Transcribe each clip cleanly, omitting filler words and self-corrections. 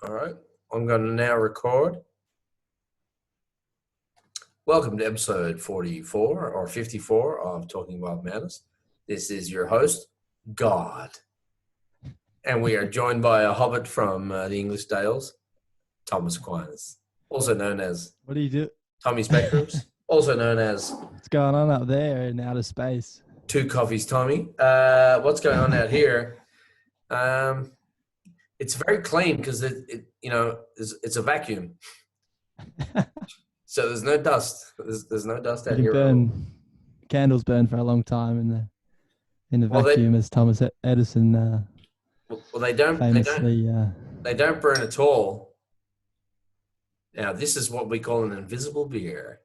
All right. I'm going to now record. Welcome to episode 44 or 54 of Talking Wild Madness. This is your host, God. And we are joined by a hobbit from the English Dales, Thomas Aquinas, also known as What do you do? Tommy Spectrums, also known as What's going on up there in outer space? Two Coffees Tommy. What's going on out here? It's very clean because it's a vacuum. So there's no dust. There's no dust out here. Candles burn for a long time in the vacuum, as Thomas Edison they don't famously. They don't burn at all. Now this is what we call an invisible beer.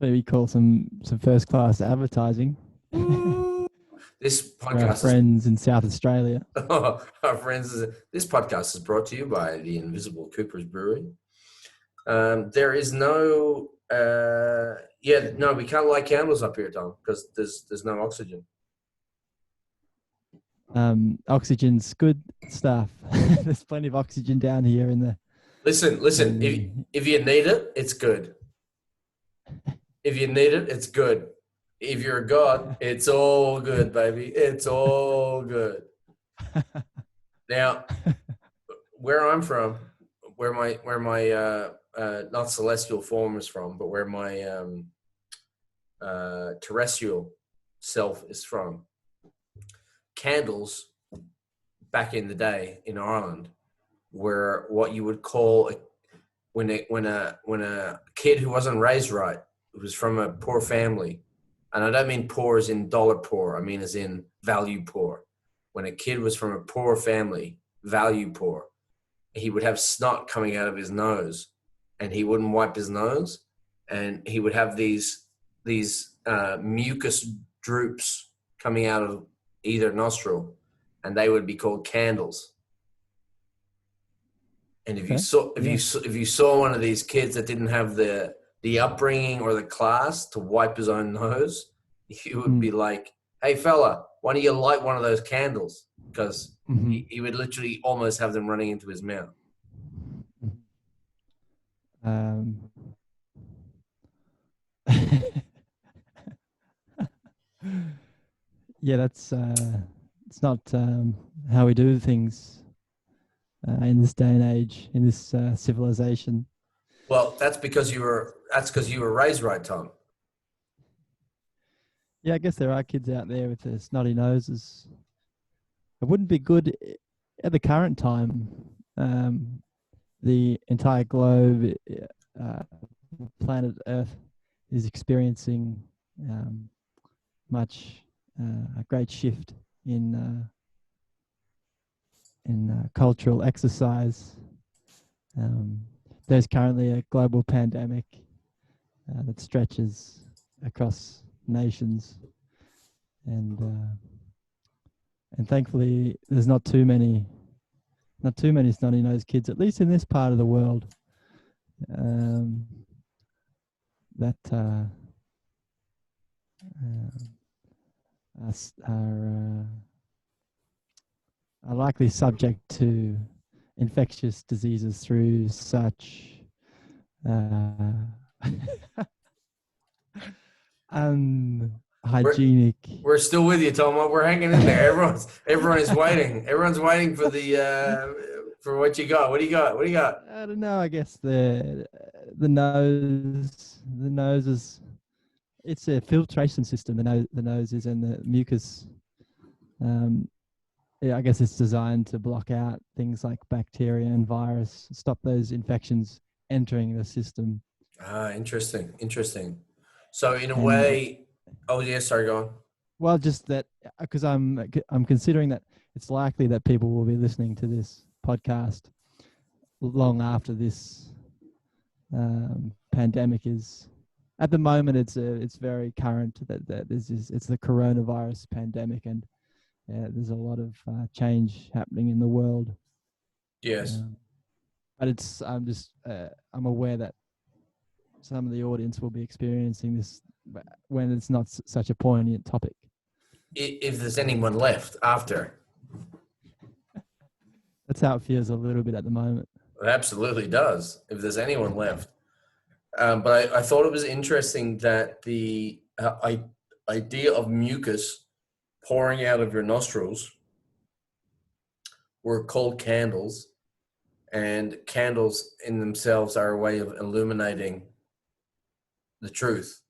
So we call some first class advertising. This podcast, our friends in South Australia. Our friends. This podcast is brought to you by the Invisible Cooper's Brewery. There is no, we can't light candles up here, Tom, because there's no oxygen. Oxygen's good stuff. There's plenty of oxygen down here in the. Listen. If you need it, it's good. If you need it, it's good. If you're a god, it's all good, baby. It's all good. Now, where I'm from, where my not celestial form is from, but where my terrestrial self is from, candles back in the day in Ireland were what you would call when a kid who wasn't raised right, who was from a poor family, and I don't mean poor as in dollar poor, I mean as in value poor. When a kid was from a poor family, value poor, he would have snot coming out of his nose, and he wouldn't wipe his nose, and he would have these mucus droops coming out of either nostril, and they would be called candles. And if you saw one of these kids that didn't have the upbringing or the class to wipe his own nose, you would be like, "Hey fella, why don't you light one of those candles?" Because he would literally almost have them running into his mouth. Yeah, that's it's not how we do things in this day and age, in this civilization. Well, that's because you were raised right, Tom. Yeah, I guess there are kids out there with their snotty noses. It wouldn't be good at the current time. The entire globe, planet Earth, is experiencing a great shift in cultural exercise. There's currently a global pandemic that stretches across nations, and thankfully there's not too many snotty-nosed kids, at least in this part of the world, that are likely subject to infectious diseases through such unhygienic. We're still with you, Tom. We're hanging in there. Everyone is waiting. Everyone's waiting for for what you got. What do you got? I don't know. I guess the nose is, it's a filtration system. The nose is, and the mucus. I guess it's designed to block out things like bacteria and virus, stop those infections entering the system. Interesting. So in a way, sorry, go on. Well, just that, because I'm considering that it's likely that people will be listening to this podcast long after this pandemic is. At the moment, it's very current that it's the coronavirus pandemic, and there's a lot of change happening in the world. Yes, but I'm aware that some of the audience will be experiencing this when it's not such a poignant topic. If there's anyone left after. That's how it feels a little bit at the moment. It absolutely does, if there's anyone left. But I thought it was interesting that the idea of mucus pouring out of your nostrils were called candles, and candles in themselves are a way of illuminating the truth,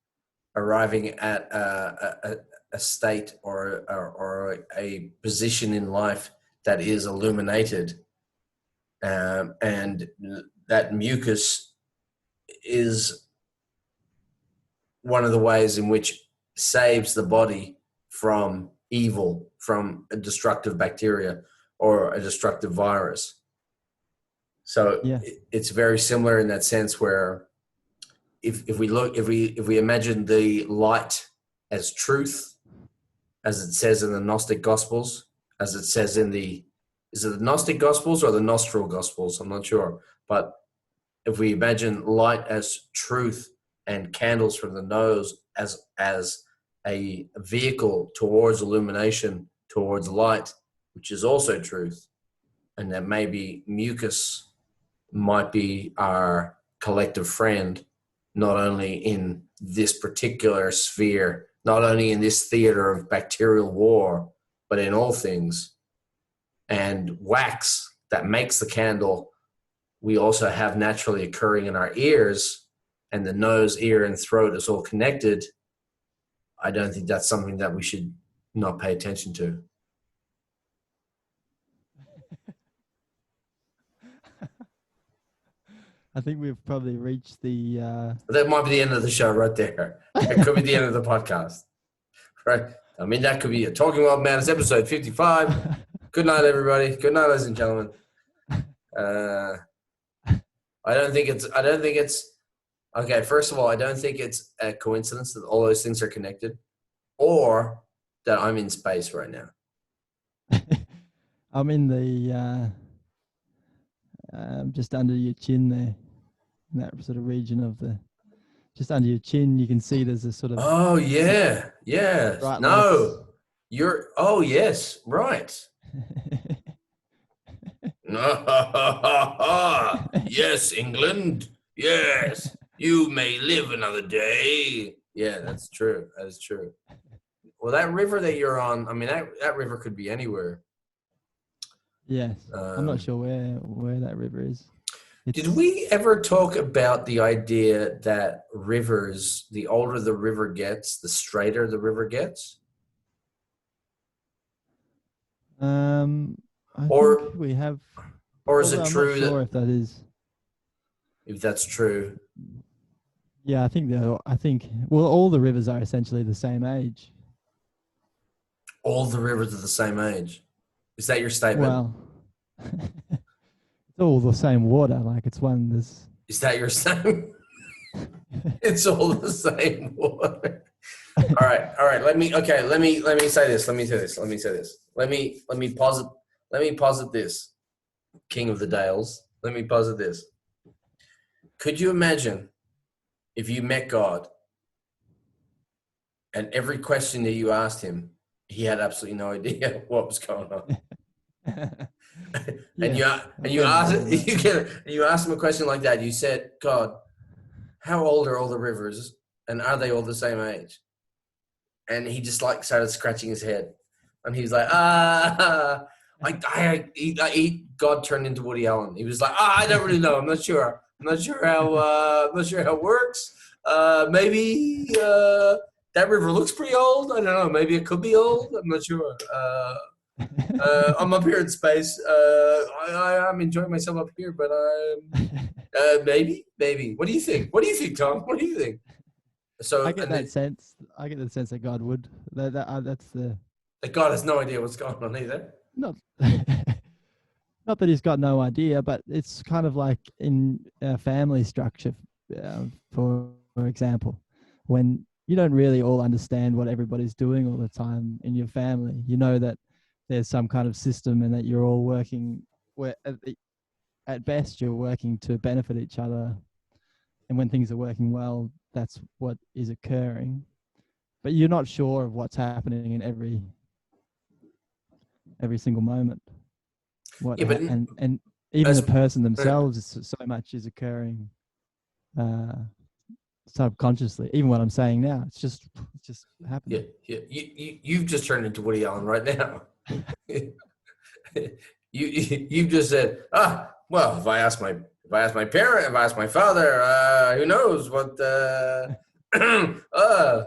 arriving at a state or a position in life that is illuminated, and that mucus is one of the ways in which saves the body from evil, from a destructive bacteria or a destructive virus. So Yeah. it's very similar in that sense, where if we imagine the light as truth, as it says in the Gnostic Gospels, as it says in is it the Gnostic Gospels or the Nostral Gospels? I'm not sure. But if we imagine light as truth and candles from the nose as a vehicle towards illumination, towards light, which is also truth, and that maybe mucus might be our collective friend, not only in this particular sphere, not only in this theater of bacterial war, but in all things. And wax that makes the candle, we also have naturally occurring in our ears, and the nose, ear, and throat is all connected. I don't think that's something that we should not pay attention to. I think we've probably reached the. That might be the end of the show right there. It could be the end of the podcast, right? I mean, that could be a Talking Wild Man. It's episode 55. Good night, everybody. Good night, ladies and gentlemen. I don't think it's. Okay, first of all, I don't think it's a coincidence that all those things are connected, or that I'm in space right now. I'm in the just under your chin there, in that sort of region of the, just under your chin. You can see there's a sort of. Oh yeah, yeah. Bright No, you're. Oh yes, right. Yes, England. Yes, you may live another day. Yeah, that's true. That is true. Well, that river that you're on, I mean, that river could be anywhere. Yes, I'm not sure where that river is. Did we ever talk about the idea that rivers, the older the river gets, the straighter the river gets? I Or think we have. or is it I'm true not sure that if that is. if that's true? Yeah, I think well, all the rivers are essentially the same age. All the rivers are the same age. Is that your statement? Well, it's all the same water. Like it's one. There's. Is that your statement? It's all the same water. All right. Let me say this. Let me posit this. King of the Dales. Let me posit this. Could you imagine if you met God and every question that you asked him, he had absolutely no idea what was going on? And you asked him a question like that. You said, God, how old are all the rivers, and are they all the same age? And he just like started scratching his head, and he was like, God turned into Woody Allen. He was like, I don't really know. I'm not sure how it works. Maybe that river looks pretty old. I don't know. Maybe it could be old. I'm not sure. I'm up here in space. I'm enjoying myself up here, but maybe. What do you think? Tom? What do you think? So I get that sense. I get the sense that God would. That's the. That God has no idea what's going on either. Not. Not that he's got no idea, but it's kind of like in a family structure, for example, when you don't really all understand what everybody's doing all the time in your family. You know that there's some kind of system and that you're all working, where at best you're working to benefit each other. And when things are working well, that's what is occurring. But you're not sure of what's happening in every single moment. Yeah, but And even the as person themselves, so much is occurring uh, subconsciously. Even what I'm saying now, it's just yeah, happening. yeah, you've just turned into Woody Allen right now. You've just said, well, if I ask my parent, if I ask my father, who knows what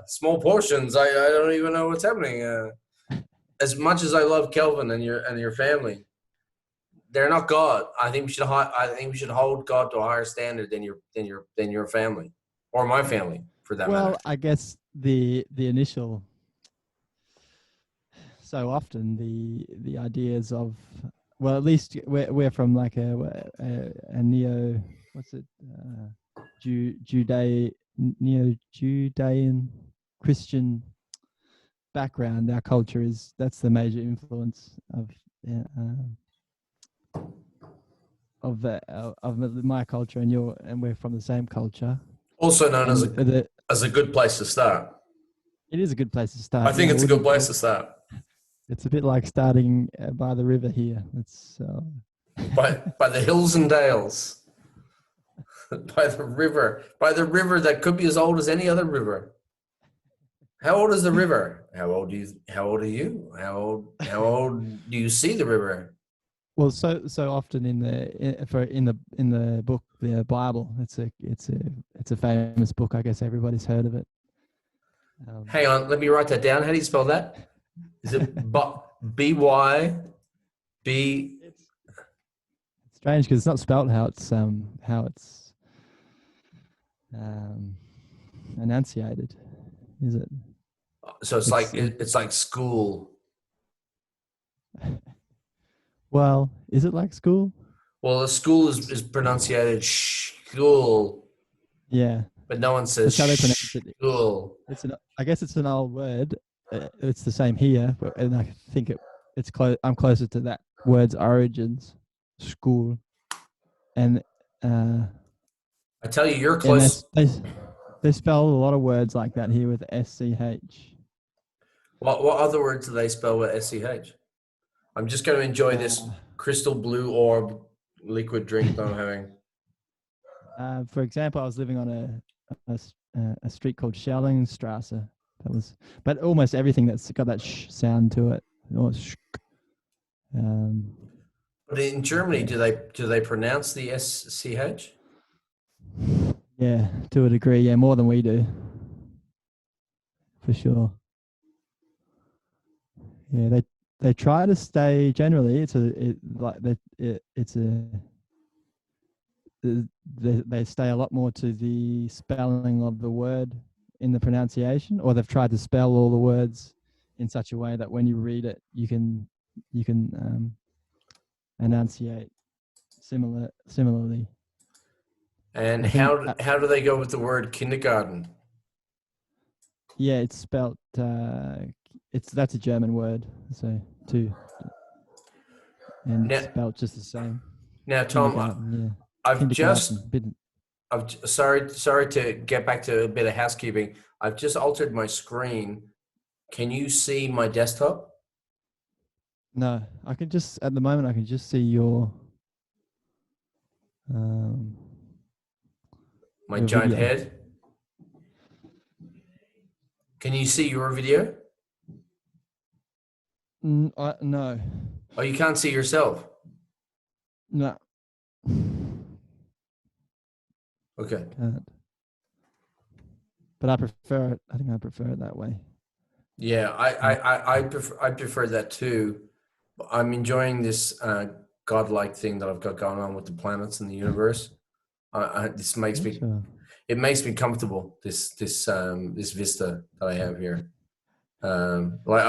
small portions. I don't even know what's happening. As much as I love Kelvin and your family, they're not God. I think we should hold God to a higher standard than your family or my family for that matter. Well, I guess the initial, so often the ideas of, well, at least we're from like a neo, what's it, neo Judean Christian background. Our culture is, that's the major influence of yeah, of my culture and your, and we're from the same culture. Also known And as a good place to start. it is a good place to I start. think Yeah, it's a good place to start. it's a bit like starting by the river here. It's By the hills and dales, by the river that could be as old as any other river. How old is the river? How old are you? How old do you see the river? well, so often in the book, the Bible. It's a famous book. I guess everybody's heard of it. Hang on, let me write that down. How do you spell that? Is it B-Y B? It's strange because it's not spelled how it's um, enunciated, is it? So it's like school. Well, is it like school? Well, the school is pronunciated school, Yeah, but no one says that's how they pronounce it. school. I guess it's an old word. It's the same here, and I think it's close. I'm closer to that word's origins, school, and I tell you, you're and close. they spell a lot of words like that here with SCH. What other words do they spell with SCH? I'm just going to enjoy this crystal blue orb liquid drink that I'm having. For example, I was living on a street called Schellingstrasse. But almost everything that's got that sh sound to it. But in Germany, do they pronounce the SCH? Yeah, to a degree, yeah, more than we do, for sure. Yeah, they try to stay. Generally, they stay a lot more to the spelling of the word in the pronunciation, or they've tried to spell all the words in such a way that when you read it, you can enunciate similarly. And I think how do they go with the word kindergarten? yeah, it's spelt that's a German word, so too, and Now, spelt just the same. now Tom, Kindergarten, yeah. I've just Kindergarten. sorry to get back to a bit of housekeeping. I've just altered my screen. Can you see my desktop? No, I can just at the moment I can just see um, My your giant video. head. Can you see your video? No, Oh, you can't see yourself. no, Okay. can't. But I prefer it. I think I prefer it that way. Yeah, I prefer that too. I'm enjoying this godlike thing that I've got going on with the planets and the universe. This makes me Sure. it makes me comfortable. This vista that I have here. Like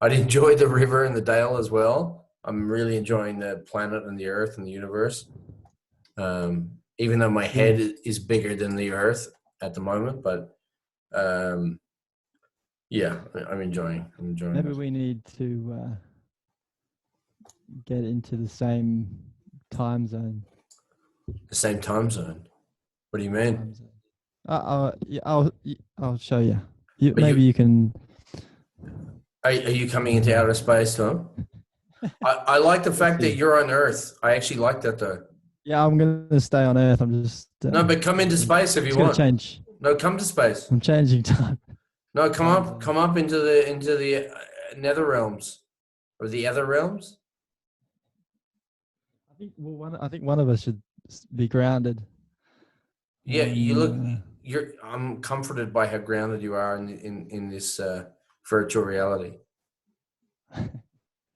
I'd enjoy the river and the dale as well. I'm really enjoying the planet and the earth and the universe. Even though my head is bigger than the earth at the moment, but yeah, I'm enjoying Maybe it. we need to get into the same time zone. The same time zone. What do you mean? Time zone. Yeah, I'll show you. But Maybe you can. are you coming into outer space, Tom? I like the We'll fact that see. you're on Earth. I actually like that though. Yeah, I'm gonna stay on Earth. I'm just, No, but come into space if you just gonna want. change. No, come to space. I'm changing time. No, Time zone. come up into the nether realms or the other realms. I think one of us should be grounded. Yeah, you look. One. You're. I'm comforted by how grounded you are in this virtual reality.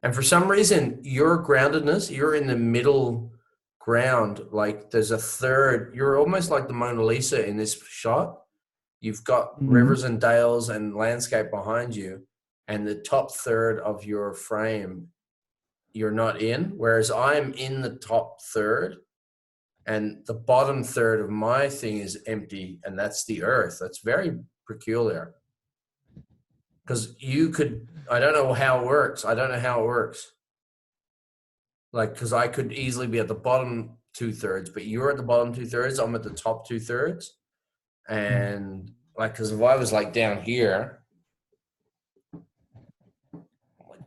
And for some reason, your groundedness, you're in the middle ground. Like there's a third. You're almost like the Mona Lisa in this shot. You've got Mm. rivers and dales and landscape behind you, and the top third of your frame you're not in, whereas I'm in the top third, and the bottom third of my thing is empty, and that's the earth. That's very peculiar because you could. I don't know how it works. I don't know how it works. Like, because I could easily be at the bottom two thirds, but you're at the bottom two thirds. I'm at the top two thirds, and like, because if I was like down here,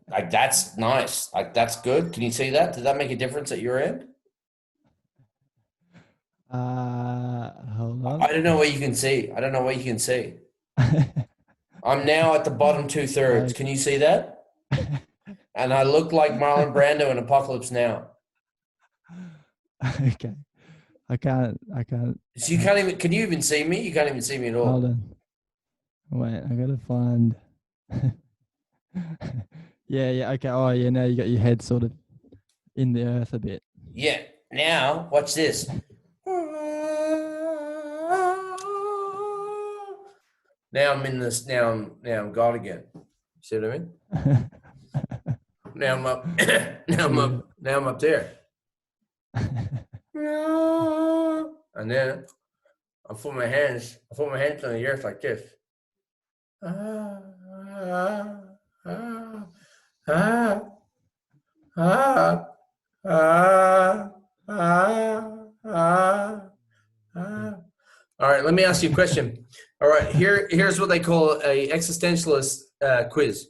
like that's nice. Like that's good. Can you see that? Did that make a difference at your end? Hold I on. don't know what you can see. I don't know what you can see. I'm now at the bottom two thirds. Can you see that? And I look like Marlon Brando in Apocalypse Now. Okay. I can't. So you can't even. Can you even see me? You can't even see me at Hold all. on. Wait, I gotta find. Yeah. Okay. Oh, yeah. Now you got your head sort of in the earth a bit. Yeah. Now watch this. Now I'm in this. Now I'm God again. See what I mean? Now I'm up. Now I'm Yeah. up. Now I'm up there. And then I put my hands. I put my hands on the earth like this. Ah, ah, ah, ah, ah, ah, ah, ah. All right, let me ask you a question. All right, here's what they call a existentialist quiz.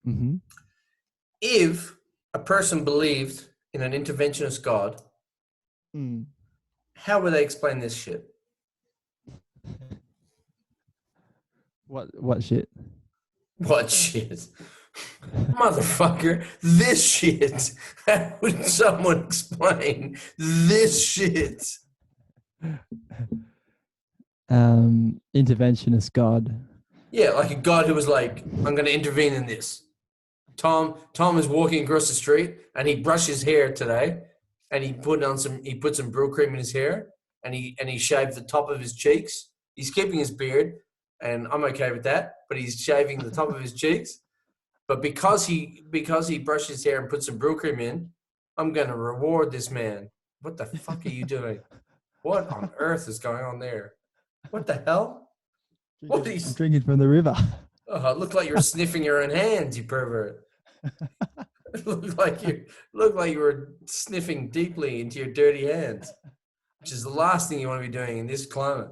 Mm-hmm. If a person believed in an interventionist God, Mm. how would they explain this shit? What shit? What shit? Motherfucker, this shit. How would someone explain this shit? Interventionist God. Yeah, like a God who was like, I'm going to intervene in this. Tom is walking across the street and he brushed his hair today and he put some brew cream in his hair and he shaved the top of his cheeks. He's keeping his beard and I'm okay with that, but he's shaving the top of his cheeks. But because he brushed his hair and put some brew cream in, I'm gonna reward this man. What the fuck are you doing? What on earth is going on there? What the hell? What I'm is? drinking from the river. Oh, it looked like you were sniffing your own hands, you pervert. It looked like you were sniffing deeply into your dirty hands, which is the last thing you want to be doing in this climate.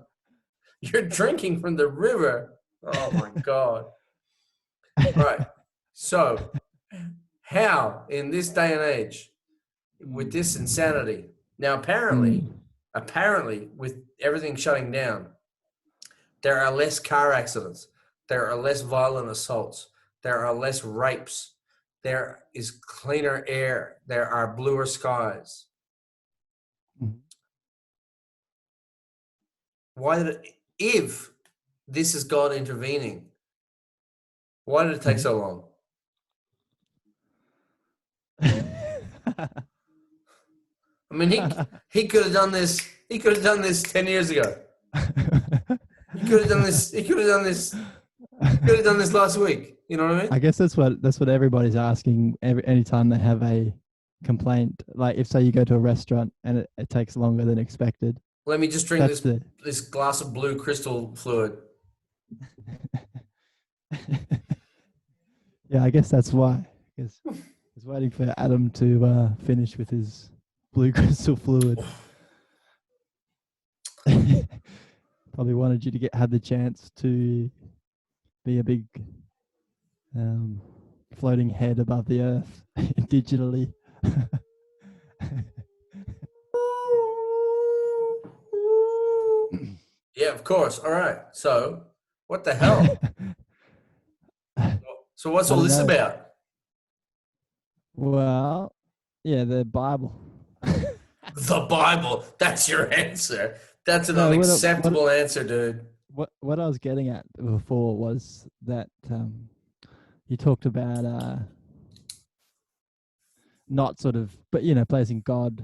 You're drinking from the river. Oh my god! All right, so how in this day and age, with this insanity? Now, apparently, with everything shutting down, there are less car accidents. There are less violent assaults. There are less rapes. There is cleaner air. There are bluer skies. If this is God intervening, why did it take so long? I mean, he could have done this. He could have done this 10 years ago. He could have done this. He could have done this. He could have done this last week. You know what I mean? I guess that's what everybody's asking anytime they have a complaint. Like if say you go to a restaurant and it takes longer than expected. Let me just drink That's this glass of blue crystal fluid. Yeah, I guess that's why. Because I was waiting for Adam to finish with his blue crystal fluid. Probably wanted you to have the chance to be a big floating head above the earth digitally. Yeah, of course. All right. So, what the hell? I So, what's all don't this know. about? Well, yeah, the Bible. The Bible. That's your answer. That's an No, unacceptable answer, dude. what I was getting at before was that you talked about not sort of, but placing God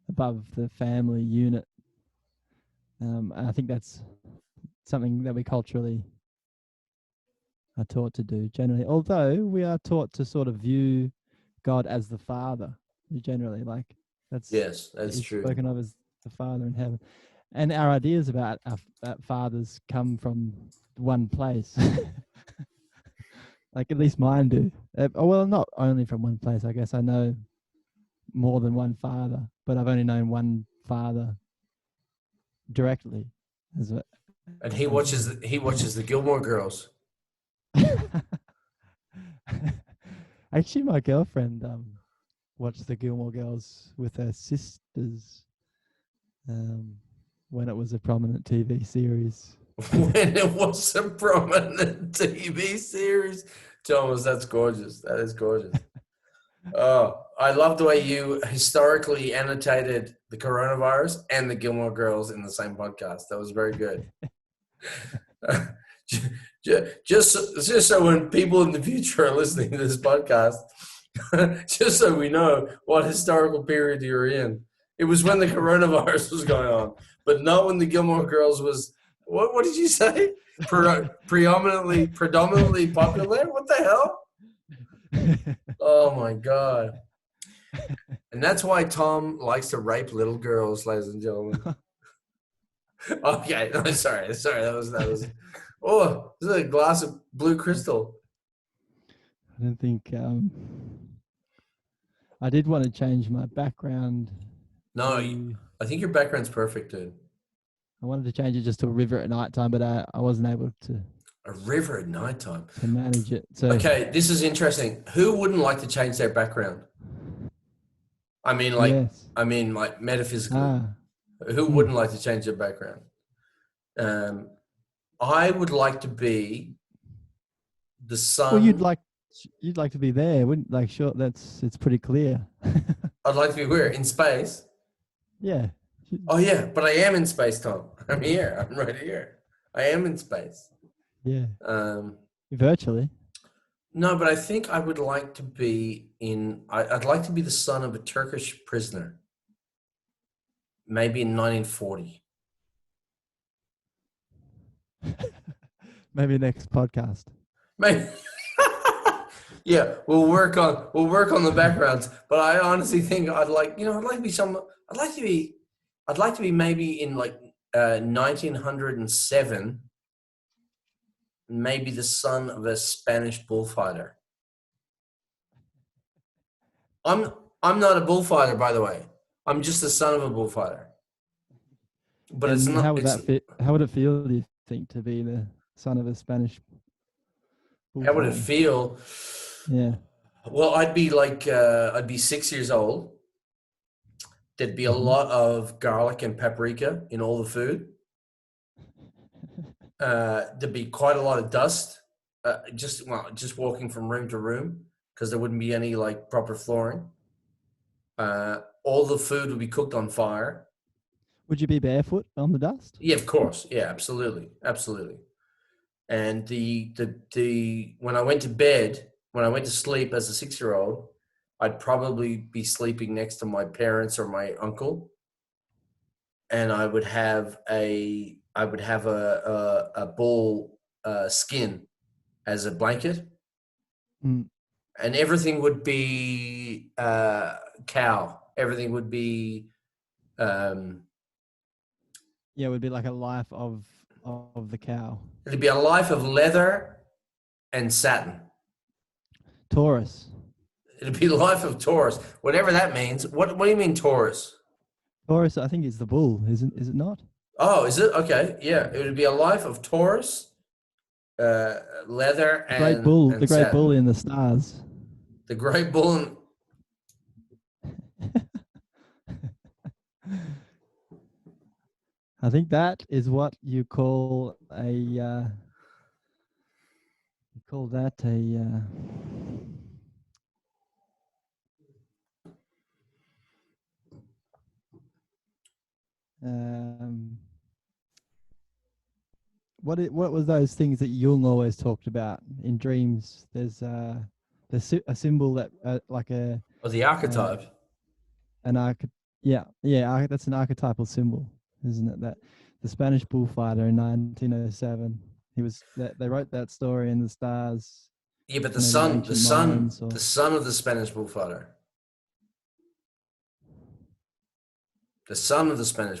above the family unit. And I think that's something that we culturally are taught to do generally. Although we are taught to sort of view God as the Father, generally, like that's Yes, that's is true. spoken of as the Father in heaven, and our ideas about our fathers come from one place. Like at least mine do. Well, not only from one place. I guess I know more than one father, but I've only known one father directly. As a, And he watches the Gilmore Girls. Actually, my girlfriend watched the Gilmore Girls with her sisters um, when it was a prominent TV series. When it was a prominent TV series. Thomas, that's gorgeous. That is gorgeous. Oh, I love the way you historically annotated the coronavirus and the Gilmore Girls in the same podcast. That was very good. just so when people in the future are listening to this podcast, just so we know what historical period you're in. It was when the coronavirus was going on, but not when the Gilmore Girls was. What did you say? Predominantly popular? What the hell? Oh my god! And that's why Tom likes to rape little girls, ladies and gentlemen. Okay, no, sorry. That was. Oh, this is a glass of blue crystal. I don't think I did want to change my background. No, I think your background's perfect, dude. I wanted to change it just to a river at night time, but I wasn't able A river at nighttime. to manage it. So Okay, this is interesting. Who wouldn't like to change their background? I mean, yes, like metaphysically. ah, Who hmm. wouldn't like to change their background? I would like to be the Well, son. you'd like to be there, wouldn't like? Sure, it's pretty clear. I'd like to be where? In space. Yeah, Oh yeah, but I am in space, Tom. I'm here. I'm right here. I am in space. yeah, Um, virtually. no, but I think I would like to be in. I'd like to be the son of a Turkish prisoner, maybe in 1940. Maybe next podcast. Maybe. Yeah, we'll work on the backgrounds, but I honestly think I'd like to be I'd like to be maybe in like 1907, maybe the son of a Spanish bullfighter. I'm I'm not a bullfighter, by the way. I'm just the son of a bullfighter. But it's And not. how would It's that fit? How would it feel? Do you think to be the son of a Spanish how would it bullfighter? feel? Yeah. Well, I'd be 6 years old. There'd be a Mm-hmm. lot of garlic and paprika in all the food. There'd be quite a lot of dust. Just walking from room to room because there wouldn't be any like proper flooring. All the food would be cooked on fire. Would you be barefoot on the dust? Yeah, of course. Yeah, absolutely, absolutely. And the when I went to sleep as a 6 year old, I'd probably be sleeping next to my parents or my uncle, and I would have a bull skin as a blanket, Mm. and everything would be cow. Everything would be um, Yeah, it would be like a life of the cow. it'd be a life of leather and satin. Taurus. It'd be a life of Taurus, whatever that means. What do you mean Taurus? Taurus, I think, is the bull, isn't? Is it not? Oh, is it? Okay. Yeah. It would be a life of Taurus leather The and great bull satin. in the stars. The great bull. And, I think that is what you call you call that um, what was those things that Jung always talked about in dreams? There's a symbol that like or the uh, archetype. an that's an archetypal symbol, isn't it? That the Spanish bullfighter in 1907, they wrote that story in the stars, Yeah, but maybe ancient minds the or son of the Spanish bullfighter, the son of the Spanish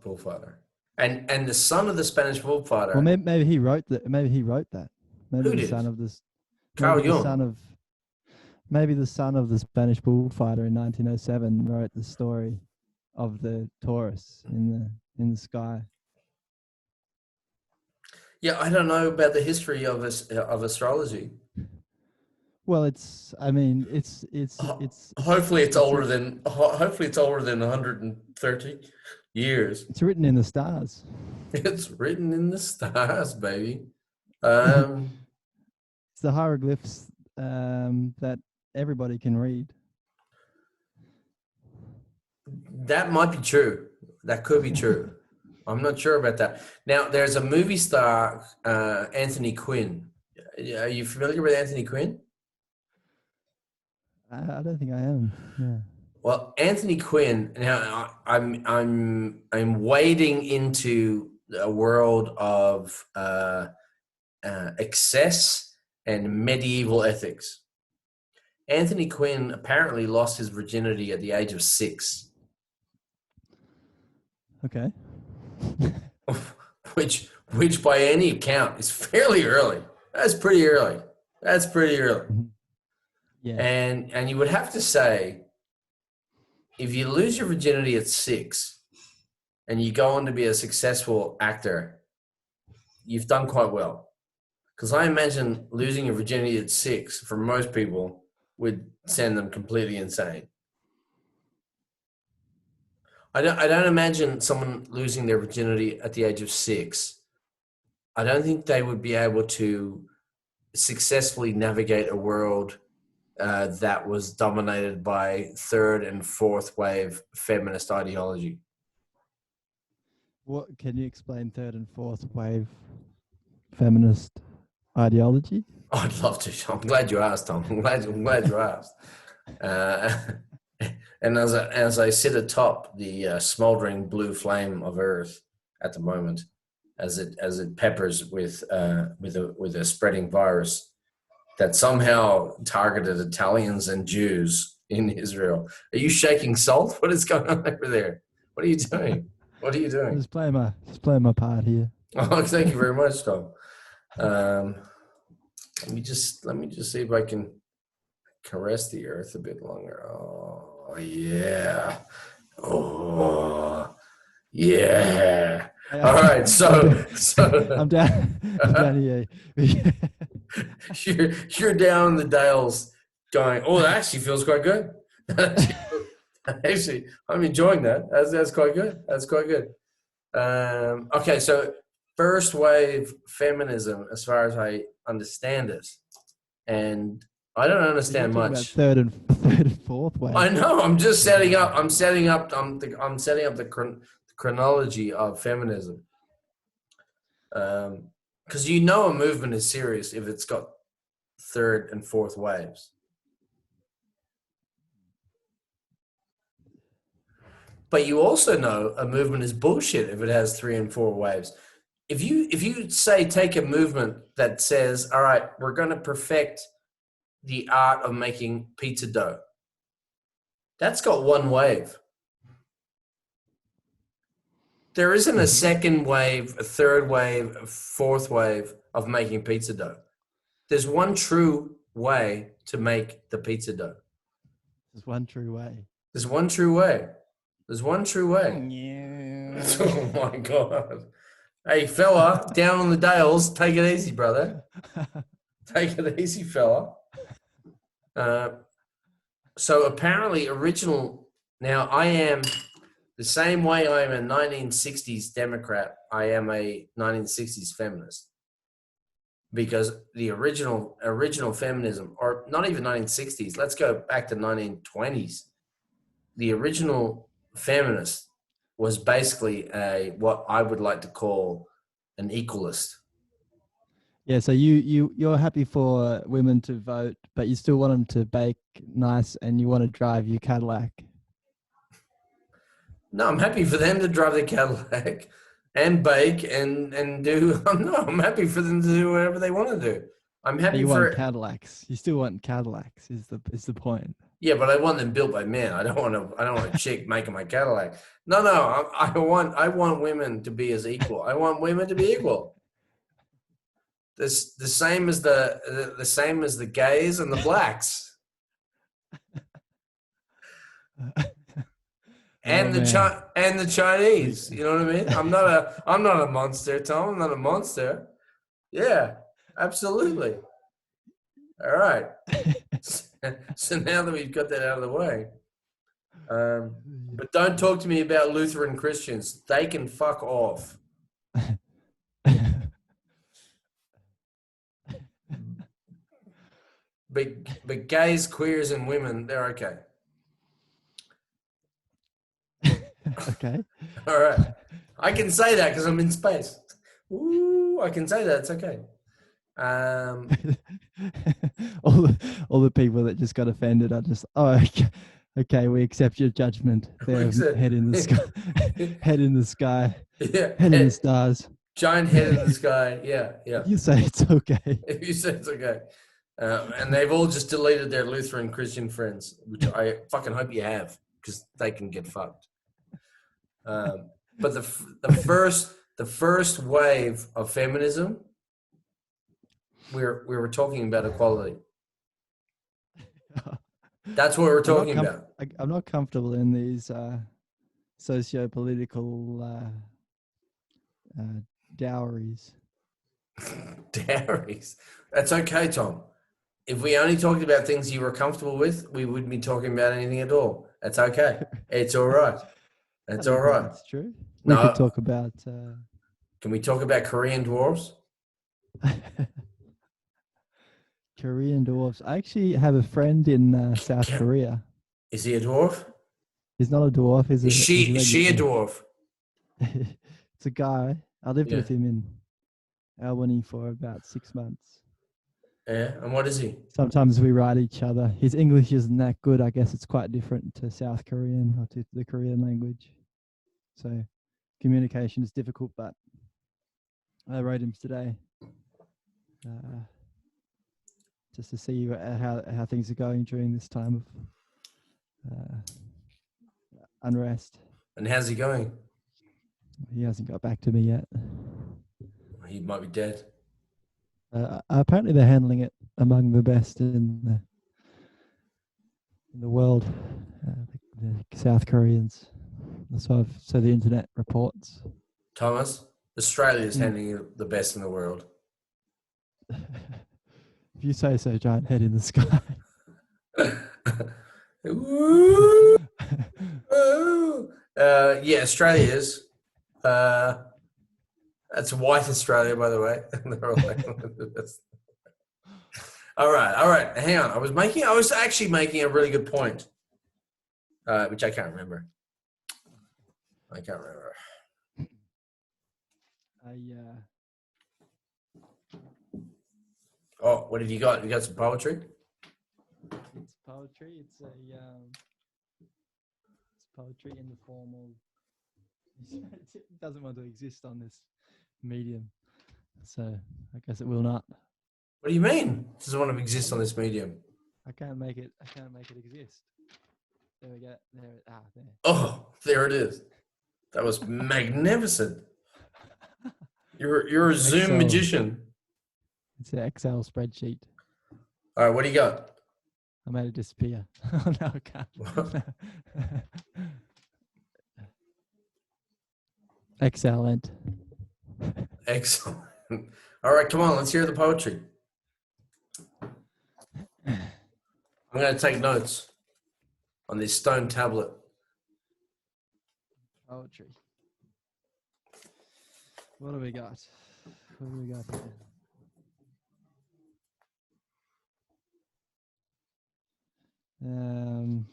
bullfighter, and the son of the Spanish well, bullfighter. maybe he wrote that. Maybe he wrote that. Maybe Who the did? son of this. Maybe Carl the Jung. son of. Maybe the son of the Spanish bullfighter in 1907 wrote the story of the Taurus in the sky. Yeah, I don't know about the history of astrology. Well, it's. I mean, Hopefully, it's it's older than 130 years. it's written in the stars. It's written in the stars, baby. It's Um, the hieroglyphs that everybody can read. that might be true. That could be true. I'm not sure about that. Now, there's a movie star, Anthony Quinn. Are you familiar with Anthony Quinn? I don't think I am. Yeah. Well, Anthony Quinn. Now, I'm wading into a world of excess and medieval ethics. Anthony Quinn apparently lost his virginity at the age of 6. Okay. which by any account is fairly early. That's pretty early. That's pretty early. Yeah. And you would have to say, if you lose your virginity at 6 and you go on to be a successful actor, you've done quite well. Because I imagine losing your virginity at 6 for most people would send them completely insane. I don't imagine someone losing their virginity at the age of 6. I don't think they would be able to successfully navigate a world that was dominated by third and fourth wave feminist ideology. What can you explain third and fourth wave feminist ideology? I'd love to. I'm glad you asked, Tom. I'm glad you asked. And as I sit atop the smoldering blue flame of Earth at the moment, as it peppers with a spreading virus that somehow targeted Italians and Jews in Israel. Are you shaking salt? What is going on over there? What are you doing? What are you doing? Just playing my part here. Oh, thank you very much, Tom. Let me just see if I can caress the earth a bit longer. Oh yeah. Oh yeah. All right. So I'm down. I'm down here. you're down the Dales going, oh, that actually feels quite good. Actually, I'm enjoying that. That's quite good. That's quite good. Okay, so first wave feminism, as far as I understand it, and I don't understand You're talking much. about third and fourth wave. I know. I'm just setting up. I'm setting up the chronology of feminism. Because a movement is serious if it's got third and fourth waves. But you also know a movement is bullshit if it has 3 and 4 waves. If you say take a movement that says, all right, we're going to perfect the art of making pizza dough, that's got 1 wave. There isn't a second wave, a third wave, a fourth wave of making pizza dough. There's one true way to make the pizza dough. There's one true way. There's one true way. There's one true way. Yeah. Oh my God. Hey, fella, down on the Dales, take it easy, brother. Take it easy, fella. Uh, so apparently, original. Now, I am the same way I am a 1960s Democrat, I am a 1960s feminist. Because the original feminism, or not even 1960s, let's go back to 1920s. The original feminist was basically a what I would like to call an equalist. Yeah, so you're happy for women to vote, but you still want them to bake nice, and you want to drive your Cadillac. No, I'm happy for them to drive the Cadillac and bake and do. No, I'm happy for them to do whatever they want to do. I'm But happy you want for. Cadillacs. You still want Cadillacs. Is the point? Yeah, but I want them built by men. I don't want to. I don't want a chick making my Cadillac. No, no. I want women to be as equal. I want women to be equal. This the same as the same as the gays and the blacks Oh and man. and the Chinese. You know what I mean? I'm not a monster, Tom. I'm not a monster. Yeah, absolutely. All right. So now that we've got that out of the way, but don't talk to me about Lutheran Christians. They can fuck off. But gays, queers, and women, they're okay. Okay. All right. I can say that because I'm in space. Ooh, I can say that. It's okay. all the people that just got offended are just okay, okay, we accept your judgment. They're head in the sky, head in the sky, Yeah, head in the stars. giant head in the sky. Yeah, yeah. You say it's okay. If you say it's okay. And they've all just deleted their Lutheran Christian friends, which I fucking hope you have, because they can get fucked. But the first wave of feminism, we were talking about equality. That's what we're talking about. I'm not comfortable in these socio-political dowries. Dowries. That's okay, Tom. If we only talked about things you were comfortable with, we wouldn't be talking about anything at all. That's okay. It's all right. That's all right. That's true. We could talk about. Can we talk about Korean dwarves? Korean dwarves. I actually have a friend in South Korea. Is he a dwarf? He's not a dwarf. Is she a dwarf? It's a guy. I lived with him in Albany for about 6 months. Yeah, and what is he? Sometimes we write each other. His English isn't that good. I guess it's quite different to South Korean or to the Korean language. So communication is difficult, but I wrote him today just to see how things are going during this time of unrest. And how's he going? He hasn't got back to me yet. He might be dead. Apparently, they're handling it among the best in the world. The South Koreans. So the internet reports. Thomas, Australia is handling it the best in the world. If you say so, giant head in the sky. Ooh, ooh. Yeah, Australia is. That's white Australia, by the way. All right. Hang on. I was actually making a really good point, which I can't remember. Oh, what have you got? You got some poetry? It's poetry. It's poetry in the form of. It doesn't want to exist on this medium, so I guess it will not. What do you mean? It doesn't want to exist on this medium? I can't make it exist. There we go. There. Oh, there it is. That was magnificent. You're a Zoom magician. It's an Excel spreadsheet. All right, what do you got? I made it disappear. Oh, no, I can't. Excellent. Excellent. All right, come on, let's hear the poetry. I'm going to take notes on this stone tablet. Poetry. What do we got? What do we got here? Um,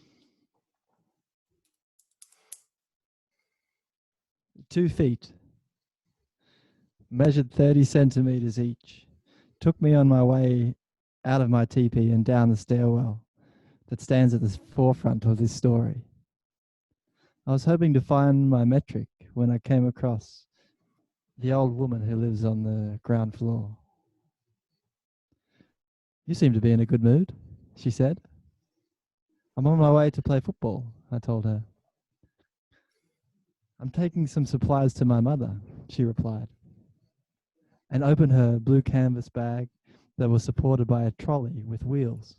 2 feet, measured 30 centimeters each, took me on my way out of my teepee and down the stairwell that stands at the forefront of this story. I was hoping to find my metric when I came across the old woman who lives on the ground floor. You seem to be in a good mood, she said. I'm on my way to play football, I told her. I'm taking some supplies to my mother, she replied, and opened her blue canvas bag that was supported by a trolley with wheels.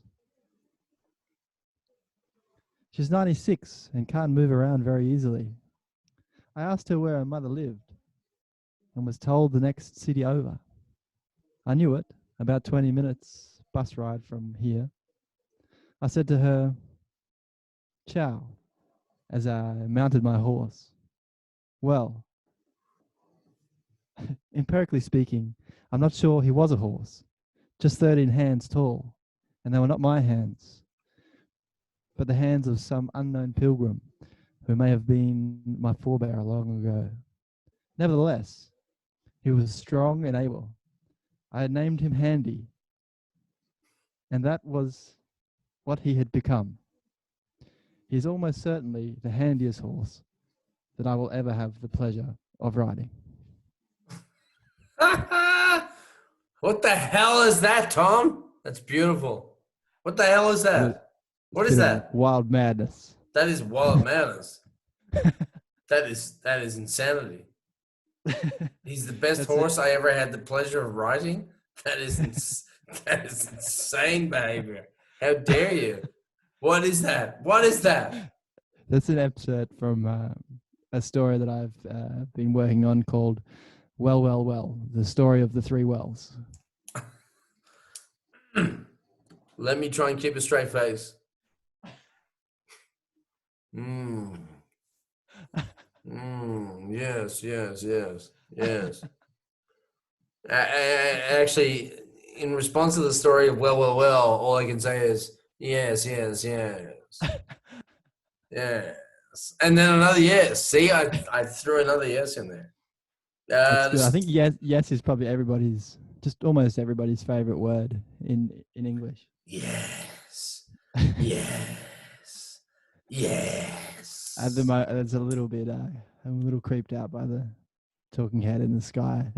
She's 96 and can't move around very easily. I asked her where her mother lived and was told the next city over. I knew it, about 20 minutes bus ride from here. I said to her, ciao, as I mounted my horse. Well, empirically speaking, I'm not sure he was a horse, just 13 hands tall, and they were not my hands, but the hands of some unknown pilgrim who may have been my forebear long ago. Nevertheless, he was strong and able. I had named him Handy, and that was what he had become. He is almost certainly the handiest horse that I will ever have the pleasure of riding. What the hell is that, Tom? That's beautiful. What the hell is that? What is that? Wild madness. That is wild madness. That is insanity. He's the best horse I ever had the pleasure of riding. That is insane behavior. How dare you? What is that? What is that? That's an excerpt from a story that I've been working on called Well, Well, Well, the story of the 3 wells. Let me try and keep a straight face. Yes. Actually, in response to the story of well, all I can say is yes. Yes. And then another yes. See, I threw another yes in there. I think yes is probably just almost everybody's favorite word in English. Yes. Yes. It's a little bit, I'm a little creeped out by the talking head in the sky.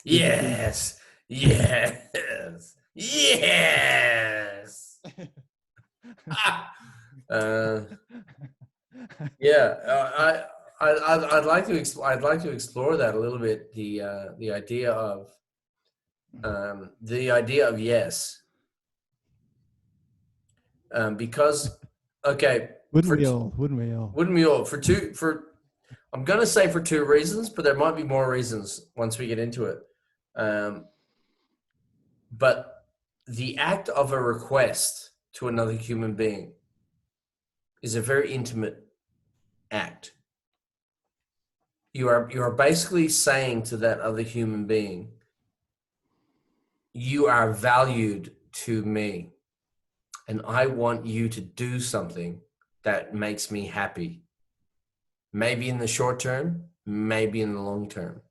Yes. Yeah. I'd like to explore that a little bit. The idea of yes. Because okay. Wouldn't we all? I'm going to say for 2 reasons, but there might be more reasons once we get into it. But the act of a request to another human being is a very intimate act. You are basically saying to that other human being, you are valued to me, and I want you to do something that makes me happy. Maybe in the short term, maybe in the long term.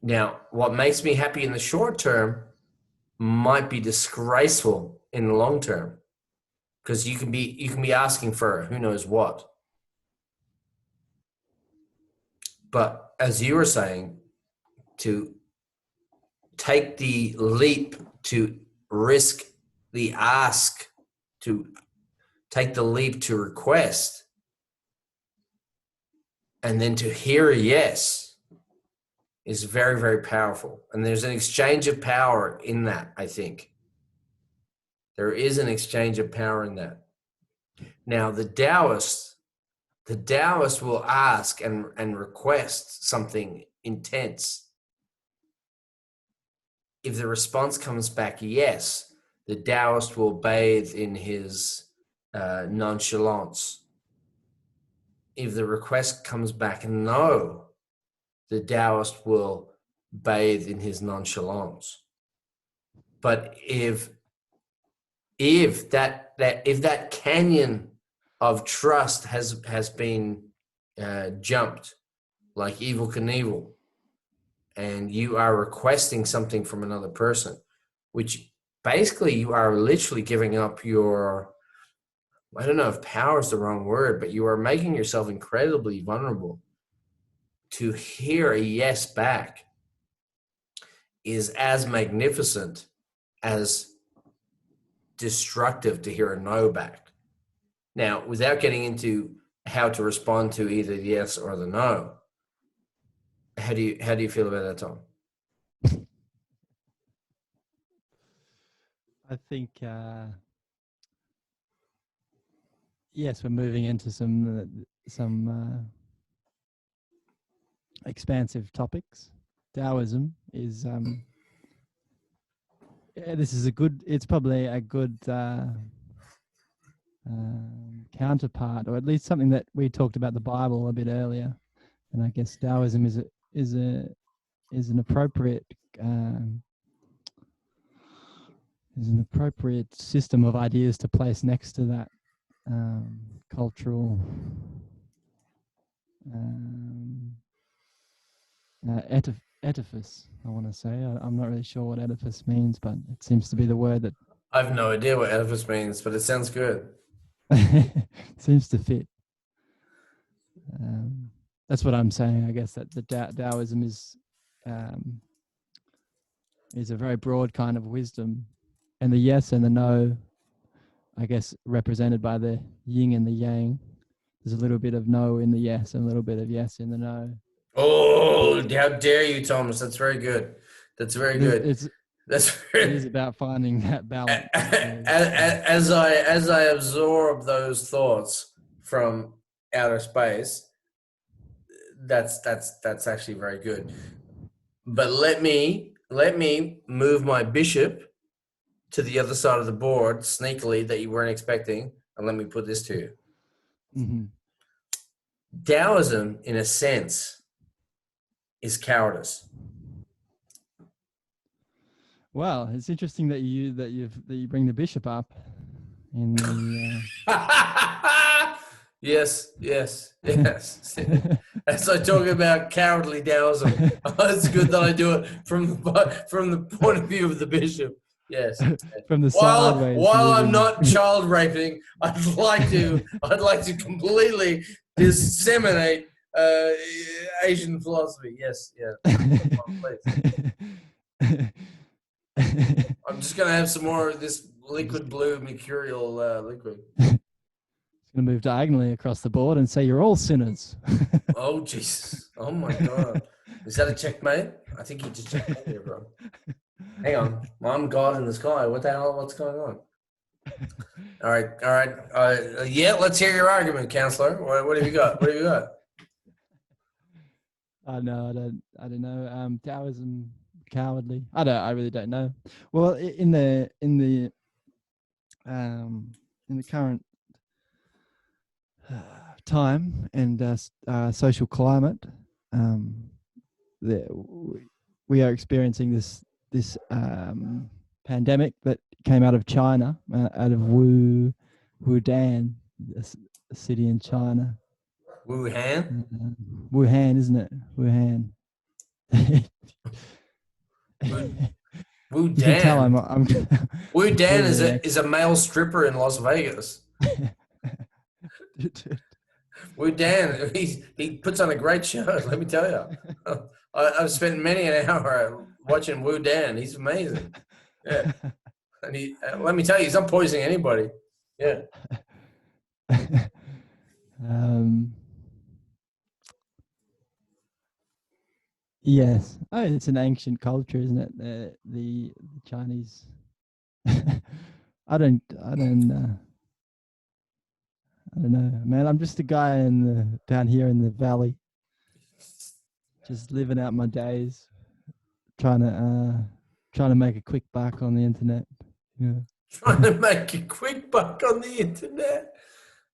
Now, what makes me happy in the short term might be disgraceful in the long term, because you can be asking for who knows what. But as you were saying, to take the leap, to risk the ask, to take the leap to request, and then to hear a yes is very, very powerful. And there's an exchange of power in that, I think. There is an exchange of power in that. Now, the Taoists the Taoist will ask and request something intense. If the response comes back yes, the Taoist will bathe in his nonchalance. If the request comes back no, the Taoist will bathe in his nonchalance. But if that canyon of trust has been jumped, like Evel Knievel, and you are requesting something from another person, which basically you are literally giving up your, I don't know if power is the wrong word, but you are making yourself incredibly vulnerable. To hear a yes back is as magnificent as destructive to hear a no back. Now, without getting into how to respond to either the yes or the no, how do you feel about that, Tom? I think yes, we're moving into some expansive topics. Taoism is this is a good. It's probably a good counterpart, or at least something that we talked about the Bible a bit earlier. And I guess Taoism is an appropriate system of ideas to place next to that cultural edifice. I want to say I'm not really sure what edifice means, but it seems to be the word that I have no idea what edifice means, but it sounds good. seems to fit. That's what I'm saying. I guess that the Taoism is a very broad kind of wisdom, and the yes and the no, I guess, represented by the yin and the yang. There's a little bit of no in the yes and a little bit of yes in the no. Oh, how dare you, Thomas? That's very good. That's very good. That's it is about finding that balance. As I absorb those thoughts from outer space, that's actually very good. But let me move my bishop to the other side of the board sneakily that you weren't expecting, and let me put this to you. Mm-hmm. Taoism, in a sense, is cowardice. Well, it's interesting that you bring the bishop up in the. Yes. As I talk about cowardly Taoism, it's good that I do it from the point of view of the bishop. Yes. From the While sideways. I'm not child raping, I'd like to completely disseminate Asian philosophy. Yes, yeah. I'm just gonna have some more of this liquid blue mercurial liquid. Going to move diagonally across the board and say you're all sinners. Oh Jesus! Oh my God! Is that a checkmate? I think he just checkmate here, bro. Hang on, I'm God in the sky. What the hell? What's going on? All right. Yeah, let's hear your argument, counselor. What have you got? What have you got? No, I don't know. Taoism, cowardly. I really don't know. Well, in the current time and social climate, we are experiencing this pandemic that came out of China, out of Wuhan, a city in China. Wuhan? Wuhan, isn't it? Wuhan. Wuhan. You can tell I'm Wuhan is a male stripper in Las Vegas. Wuhan, he puts on a great show. Let me tell you, I've spent many an hour watching Wuhan. He's amazing. Yeah, and let me tell you, he's not poisoning anybody. Yeah. Yes. Oh, it's an ancient culture, isn't it? The Chinese. I don't I don't know, man. I'm just a guy down here in the valley, just living out my days, trying to make a quick buck on the internet. Yeah. Trying to make a quick buck on the internet.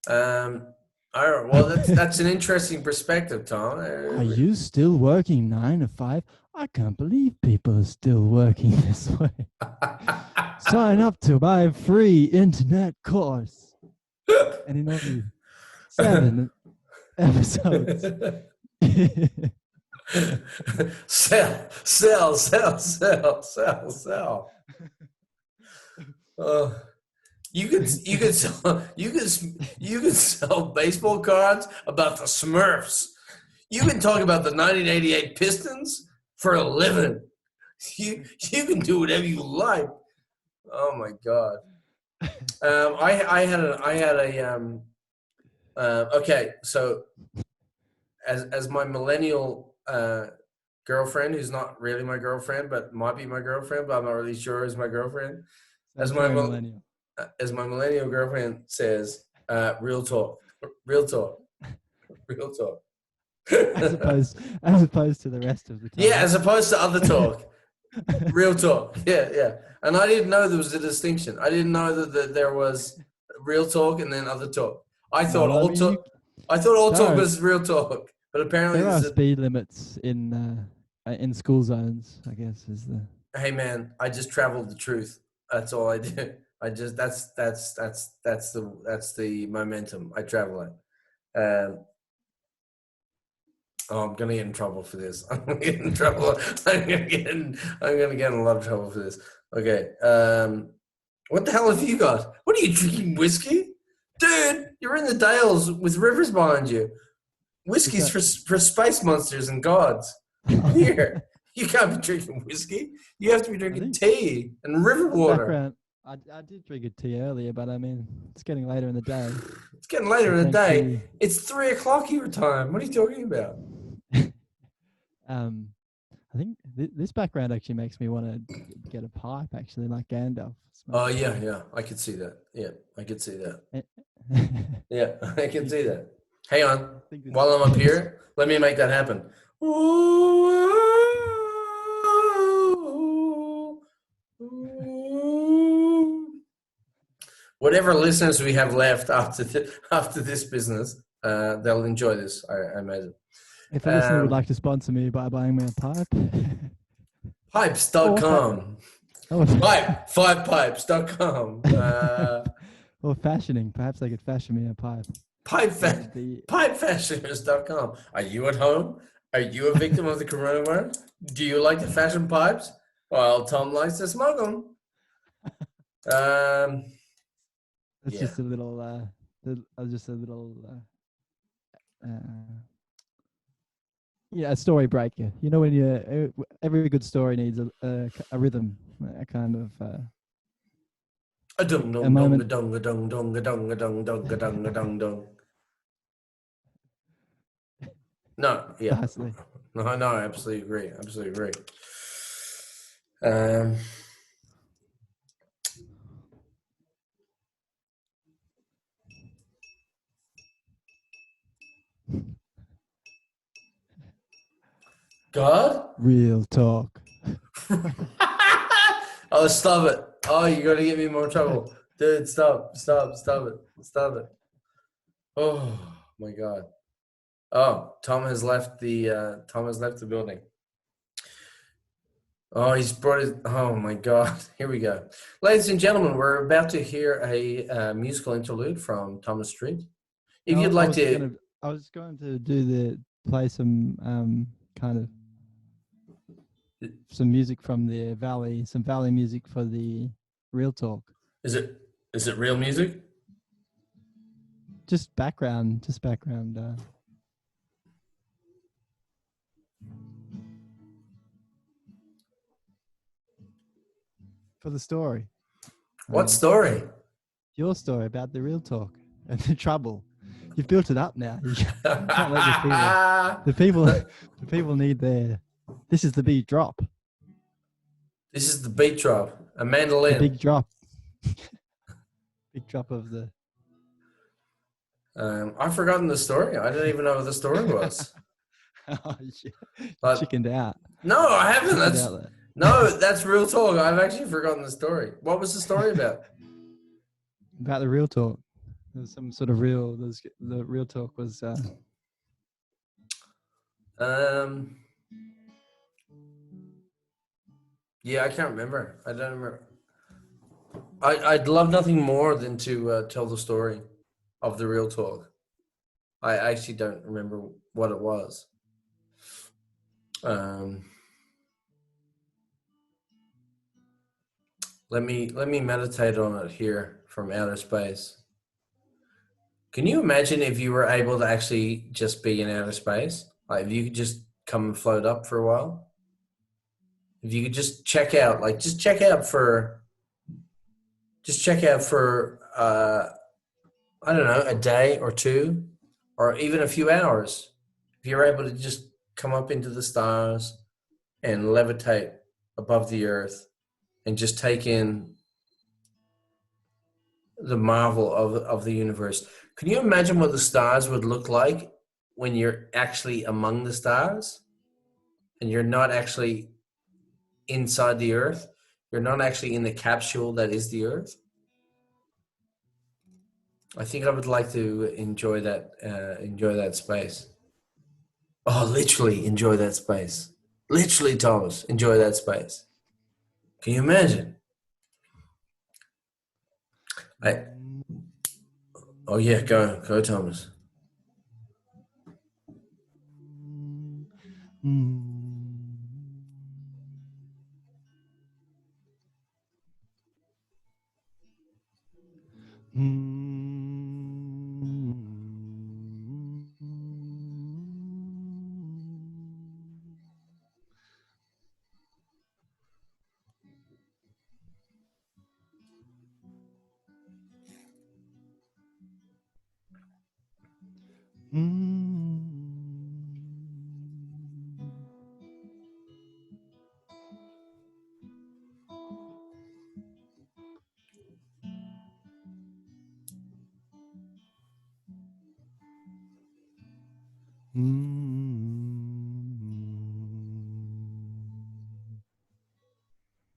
All right. Well, that's an interesting perspective, Tom. Are you still working 9 to 5? I can't believe people are still working this way. Sign up to my free internet course. And in only 7 episodes. Sell. You could sell baseball cards about the Smurfs. You can talk about the 1988 Pistons for a living. You can do whatever you like. Oh my God. Okay, so as my millennial girlfriend, who's not really my girlfriend but might be my girlfriend, but I'm not really sure is my girlfriend. As my millennial girlfriend says, real talk. As opposed to the rest of the time. Yeah, as opposed to other talk. Real talk. Yeah. And I didn't know there was a distinction. I didn't know that there was real talk and then other talk. I thought all talk was real talk, but apparently there are speed limits in school zones, I guess, is the. Hey man, I just traveled the truth. That's all I do. That's the momentum I travel at. I'm gonna get in trouble for this. I'm gonna get in trouble. I'm gonna get in a lot of trouble for this. Okay. What the hell have you got? What are you drinking? Whiskey, dude? You're in the Dales with rivers behind you. Whiskey's for space monsters and gods. Here, you can't be drinking whiskey. You have to be drinking tea and river water. I did drink a tea earlier, but I mean, it's getting later in the day. It's getting later in the day. It's 3 o'clock your time. What are you talking about? I think this background actually makes me want to get a pipe, actually, like Gandalf. Oh, yeah. I could see that. Yeah, I could see that. Yeah, I can see that. Hang on. While I'm up here, let me make that happen. Whatever listeners we have left after this business, they'll enjoy this, I imagine. If a listener would like to sponsor me by buying me a pipe. Pipes.com. Fivepipes.com. Or fashioning. Perhaps they could fashion me a pipe. Pipefashioners.com. Are you at home? Are you a victim of the coronavirus? Do you like to fashion pipes? Well, Tom likes to smoke them. It's just a little, a story breaker. You know, when every good story needs a rhythm, a kind of a dong dong dong dong dong dong dong dong dong dong dong. No, yeah, Lastly. no, I absolutely agree. God? Real talk. Oh, stop it. Oh, you're going to get me in more trouble. Dude, stop it. Oh, my God. Oh, Tom has left the building. Oh, he's brought his, oh my God. Here we go. Ladies and gentlemen, we're about to hear a musical interlude from Thomas Street. If you'd like to... I was going to play some kind of some music from the valley, some valley music for the real talk. Is it real music? Just background. For the story. What story? Your story about the real talk and the trouble. You've built it up now. You can't let the people need their. This is the beat drop. This is the beat drop. A mandolin. The big drop. Big drop of the. I've forgotten the story. I don't even know what the story was. Oh, shit. But Chickened out. no, I haven't. Chickened out there. That's real talk. I've actually forgotten the story. What was the story about? About the real talk. There's some sort of real. The real talk was. Um, yeah, I can't remember. I don't remember. I'd love nothing more than to tell the story of the real talk. I actually don't remember what it was. Um, let me meditate on it here from outer space. Can you imagine if you were able to actually just be in outer space? Like if you could just come and float up for a while? If you could just check out, like just check out for I don't know, a day or two, or even a few hours. If you're able to just come up into the stars and levitate above the earth and just take in the marvel of the universe. Can you imagine what the stars would look like when you're actually among the stars and you're not actually inside the earth? You're not actually in the capsule that is the earth. I think I would like to enjoy that space. Oh, literally enjoy that space. Literally, Thomas, enjoy that space. Can you imagine? I, oh yeah, go, Thomas.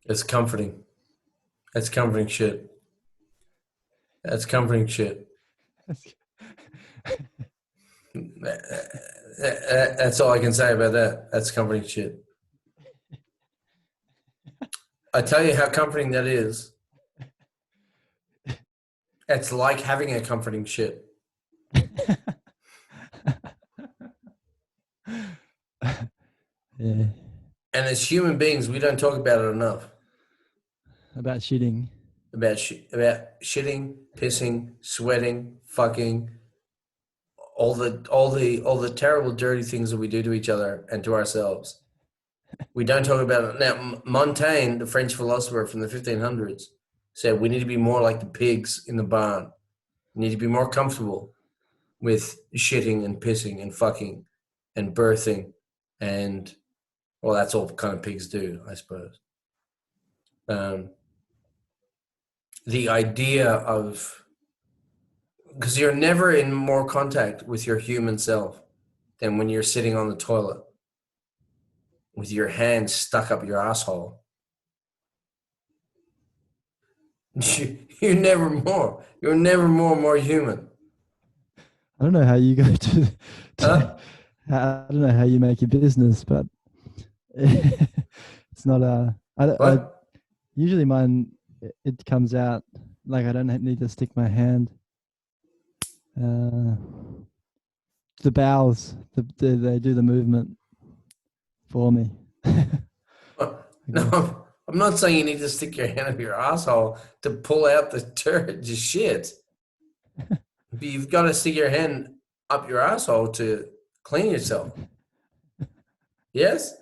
It's comforting. That's comforting shit. That's comforting shit. That's all I can say about that. That's comforting shit. I tell you how comforting that is. It's like having a comforting shit. Yeah. And as human beings, we don't talk about it enough. About shitting. About shitting, pissing, sweating, fucking, all the terrible, dirty things that we do to each other and to ourselves. We don't talk about it. Now, Montaigne, the French philosopher from the 1500s, said we need to be more like the pigs in the barn. We need to be more comfortable with shitting and pissing and fucking and birthing and, well, that's all kind of pigs do, I suppose. The idea of, because you're never in more contact with your human self than when you're sitting on the toilet with your hand stuck up your asshole. You're never more human. I don't know how you go to Huh? I don't know how you make your business, but it's not I usually mine, it comes out like I don't need to stick my hand. The bowels, they do the movement for me. No, I'm not saying you need to stick your hand up your asshole to pull out the dirt, just shit. But you've got to stick your hand up your asshole to clean yourself. Yes?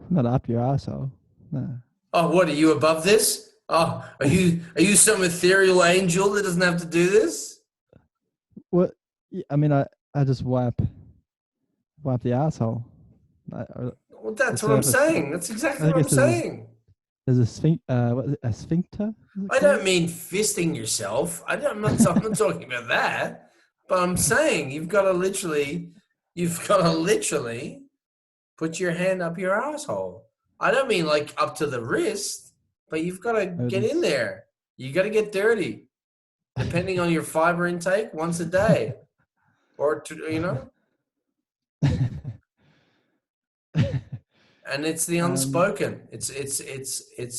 Not up your asshole. No. Oh, what are you above this? Oh, are you some ethereal angel that doesn't have to do this? What? I mean, I just wipe the asshole. Well, that's what I'm saying. That's exactly what I'm saying. There's a sphincter. I don't mean fisting yourself. I'm not talking about that. But I'm saying you've got to literally put your hand up your asshole. I don't mean like up to the wrist, but you've got to Oh, get in there. You got to get dirty, depending on your fiber intake, once a day, or and it's the um, unspoken. It's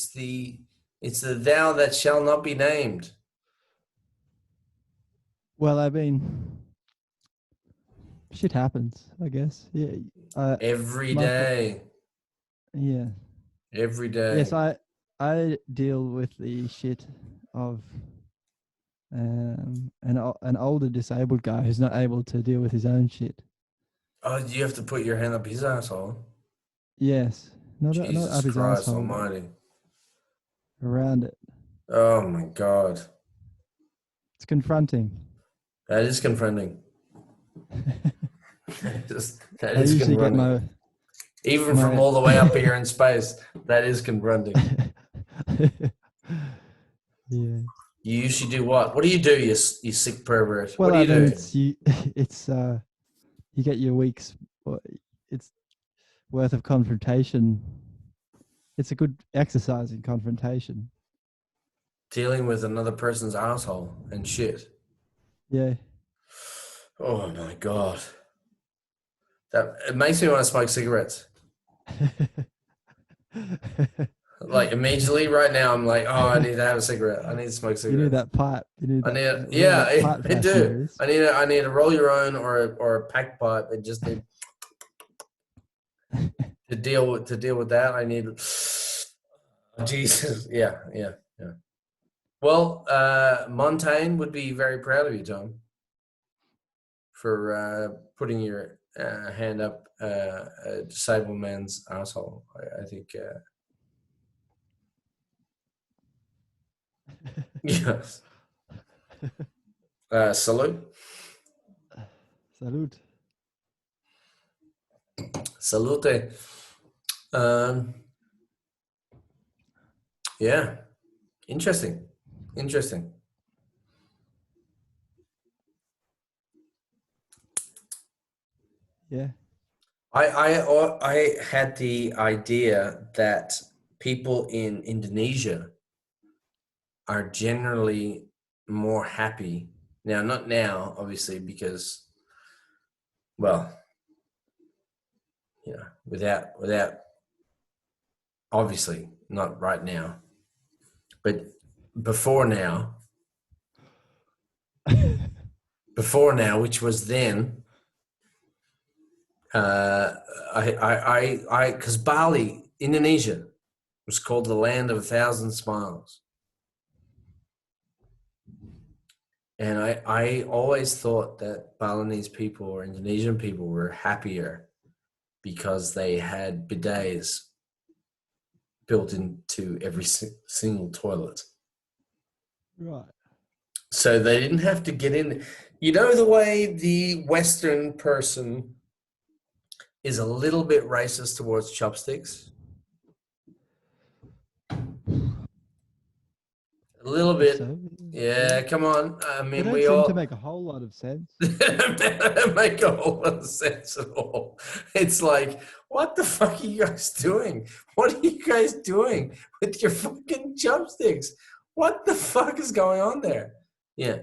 the thou that shall not be named. well, I mean, shit happens, I guess. Yeah. Every My fr- day, yeah. every Yes, day. I deal with the shit of an older disabled guy who's not able to deal with his own shit. Oh, you have to put your hand up his asshole. Yes, not Jesus up his Christ asshole, but Almighty! around it. Oh my God, It's confronting. that is confronting. That I is usually get confronting. Even from my all the way up here in space, that is confronting. yeah. You usually do what? What do? You sick pervert. What Well, do I you mean, do? it's you. It's you get your week's. It's worth of confrontation. It's a good exercise in confrontation. Dealing with another person's asshole and shit. Yeah. Oh my God. That it makes me want to smoke cigarettes. Like immediately right now, I'm like, oh, I need to have a cigarette. I need to smoke You need cigarettes. that pipe. You need I that need, whatever yeah, that pipe I fashioner do. is. I need to roll your own or a pack pipe and just need to deal with that. I need, Jesus, yeah, yeah, yeah. Well, Montaigne would be very proud of you, Tom, for putting your hand up a disabled man's asshole. I think, yes. Salute. Salute. Salute. Um, yeah, interesting. Interesting. Yeah. I had the idea that people in Indonesia are generally more happy now. Not now, obviously, because well, without obviously not right now, but before now, which was then. Because Bali, Indonesia, was called the land of a thousand smiles. And I always thought that Balinese people or Indonesian people were happier because they had bidets built into every single toilet. Right. So they didn't have to get in. You know, the way the Western person is a little bit racist towards chopsticks? A little I guess bit. so. Yeah. Yeah, come on. I They mean, don't we seem to all make a whole lot of sense. don't make a whole lot of sense at all. It's like, what the fuck are you guys doing? What are you guys doing with your fucking chopsticks? What the fuck is going on there? Yeah.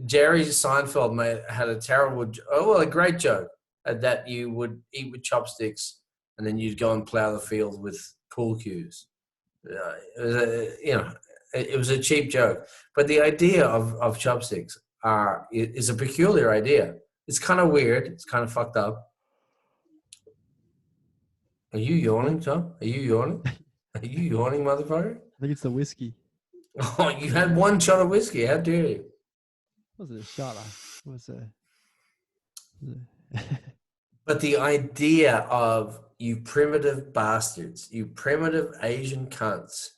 Jerry Seinfeld had a terrible, a great joke that you would eat with chopsticks and then you'd go and plow the field with pool cues. It was a cheap joke, but the idea of chopsticks is a peculiar idea. It's kind of weird. It's kind of fucked up. Are you yawning, Tom? Are you yawning? Are you yawning, motherfucker? I think it's the whiskey. Oh, you had one shot of whiskey. How dare you? Was it a shot? Was a But the idea of you primitive bastards, you primitive Asian cunts,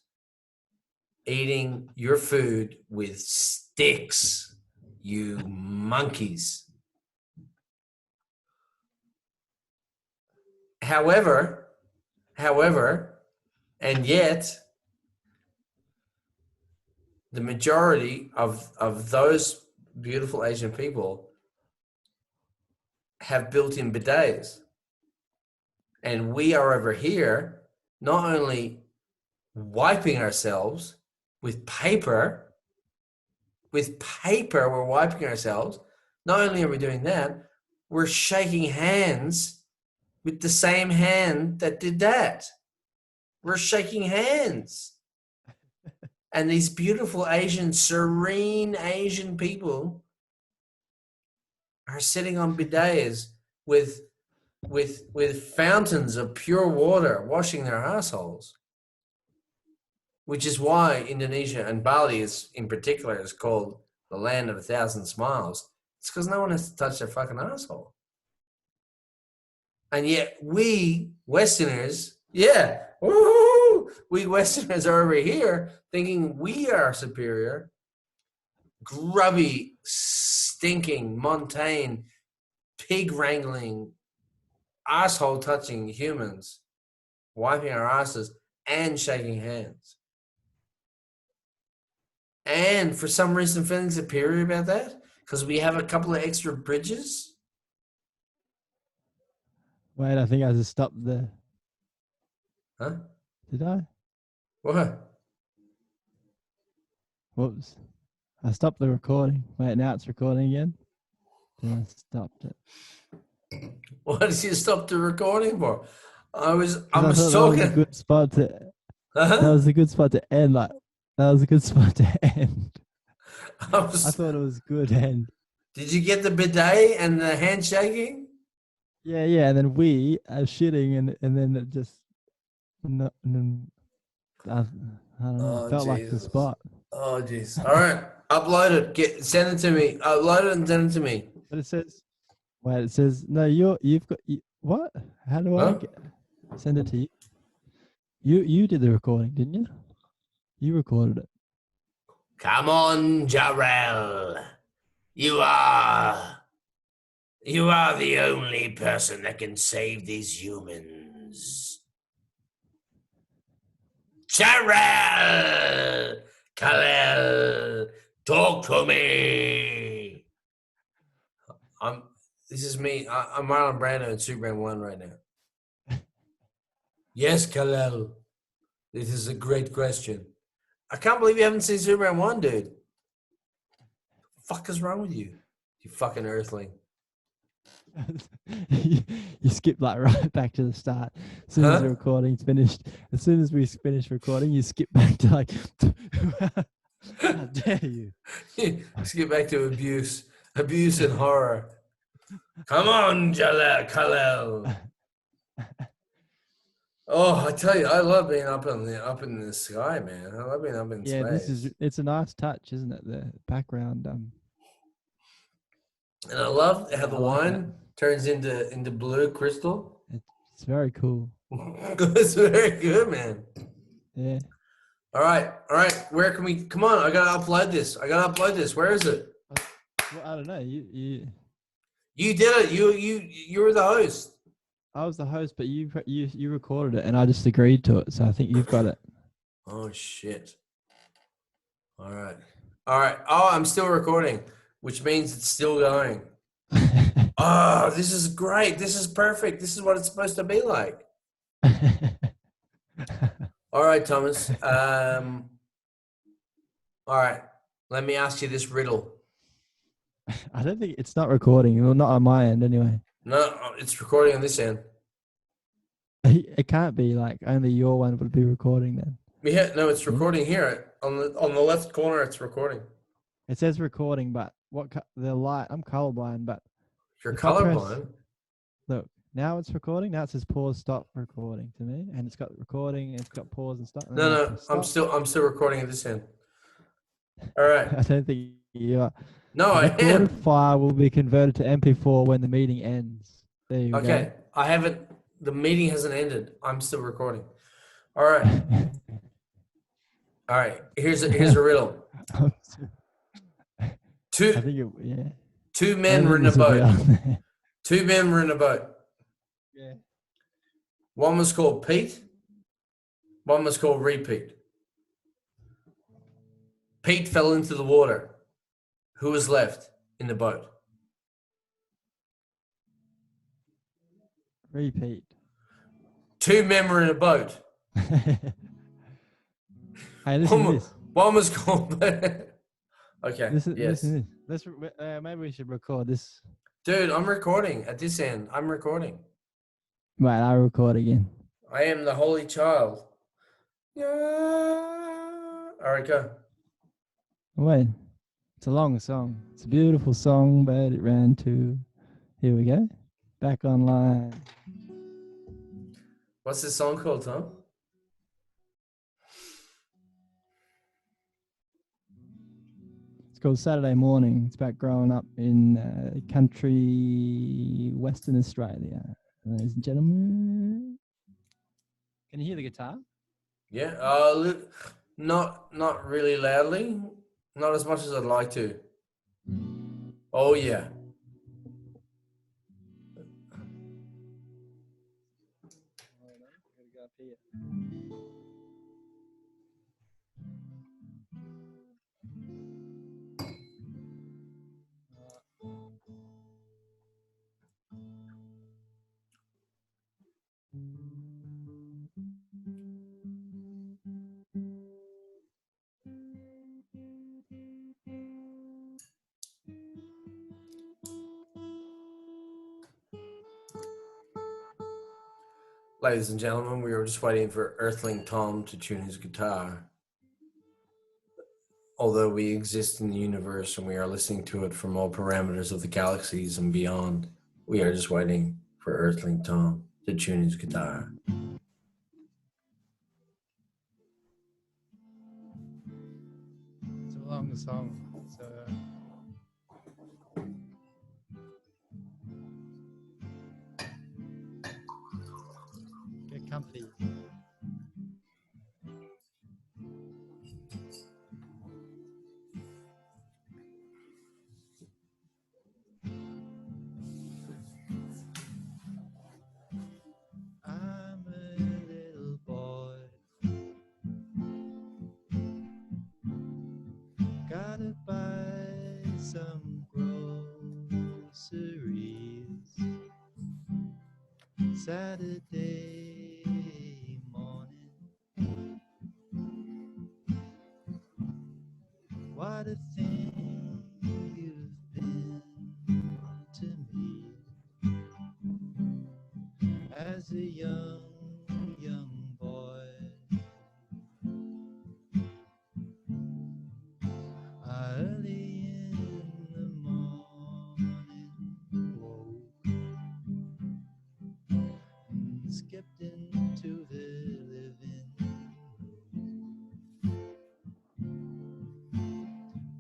eating your food with sticks, you monkeys. However, and yet the majority of those beautiful Asian people have built-in bidets. And we are over here not only wiping ourselves with paper, we're wiping ourselves. Not only are we doing that, we're shaking hands with the same hand that did that. We're shaking hands. And these beautiful Asian, serene Asian people are sitting on bidets with fountains of pure water washing their assholes. Which is why Indonesia and Bali is in particular is called the land of 1,000 smiles. It's because no one has to touch their fucking asshole. And yet we Westerners, we Westerners are over here thinking we are superior, grubby, stinking, montane, pig wrangling, asshole touching humans, wiping our asses and shaking hands. And for some reason feeling superior about that because we have a couple of extra bridges. Wait, I think I just stopped the. Huh? Did I? What? Whoops. I stopped the recording. Wait, now it's recording again. Then I stopped it. What did you stop the recording for? I was That was talking. a good spot to. That was a good spot to end. Like that was a good spot to end. I thought it was good end. Did you get the bidet and the handshaking? Yeah, and then we are shitting, and then it just. No, and then, I don't know. It felt like the spot. Oh jeez. All right, upload it. Send it to me. Upload it and send it to me. But it says. Wait, it says no. You've got what? How do I send it to you? You did the recording, didn't you? You recorded it. Come on, Jarrell. You are the only person that can save these humans. Jarrell! Kalel! Talk to me! This is me. I'm Marlon Brando in Superman 1 right now. Yes, Kalel. This is a great question. I can't believe you haven't seen Superman 1, dude. The fuck is wrong with you? You fucking earthling. You skip like right back to the start. As soon as the recording's finished, as soon as we finish recording, you skip back to like, how dare you? Skip back to abuse and horror. Come on, Kalel. Oh, I tell you, I love being up in the sky, man. I love being up in space. It's a nice touch, isn't it? The background. And I love how the wine turns into blue crystal. It's very cool. It's very good, man. Yeah. All right. Where can we? Come on! I gotta upload this. Where is it? Well, I don't know. You did it. You were the host. I was the host, but you recorded it, and I just agreed to it. So I think you've got it. Oh shit! All right. Oh, I'm still recording, which means it's still going. Oh, this is great. This is perfect. This is what it's supposed to be like. All right, Thomas. All right. Let me ask you this riddle. I don't think it's not recording. Well, not on my end, anyway. No, it's recording on this end. It can't be like only your one would be recording then. Yeah, no, it's recording here on the left corner. It's recording. It says recording, but the light? I'm colorblind, but you're colorblind. Look, now it's recording. Now it says pause, stop recording to me, and it's got recording. It's got pause and stop. No, I'm still recording at this end. All right. I don't think you are. No, I am. The recorded file will be converted to MP4 when the meeting ends. There you go. Okay, I haven't. The meeting hasn't ended. I'm still recording. All right. All right. Here's a riddle. Two men were in a boat. Two men were in a boat. Yeah. One was called Pete. One was called Repeat. Pete fell into the water. Who was left in the boat? Repeat. 2 men were in a boat. Hey, listen to this. One was called. Okay. Listen Yes. to this. Maybe we should record this. Dude, I'm recording at this end. I'm recording. Right, I'll record again. I am the Holy Child. Yeah. All right, go. Wait, it's a long song. It's a beautiful song, but it ran too. Here we go. Back online. What's this song called, Tom? It's called Saturday Morning. It's about growing up in country Western Australia. Ladies and gentlemen. Can you hear the guitar? Yeah. Not really loudly. Not as much as I'd like to. Oh yeah. Ladies and gentlemen, we were just waiting for Earthling Tom to tune his guitar. Although we exist in the universe and we are listening to it from all parameters of the galaxies and beyond, we are just waiting for Earthling Tom to tune his guitar. It's a long song. So get comfy. I'm a little boy. Gotta buy some groceries. Saturday morning. What a thing you've been to me as a young boy. Early in the morning, woke and skipped into the living room,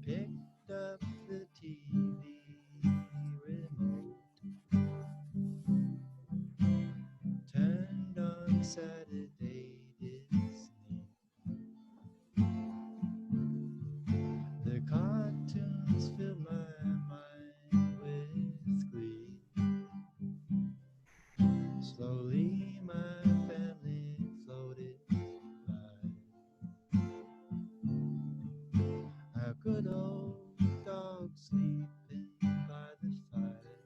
picked up the TV remote, turned on Saturday Disney. The cartoons fill my mind with glee. Slowly my family floated by. A good old dog sleeping by the fire.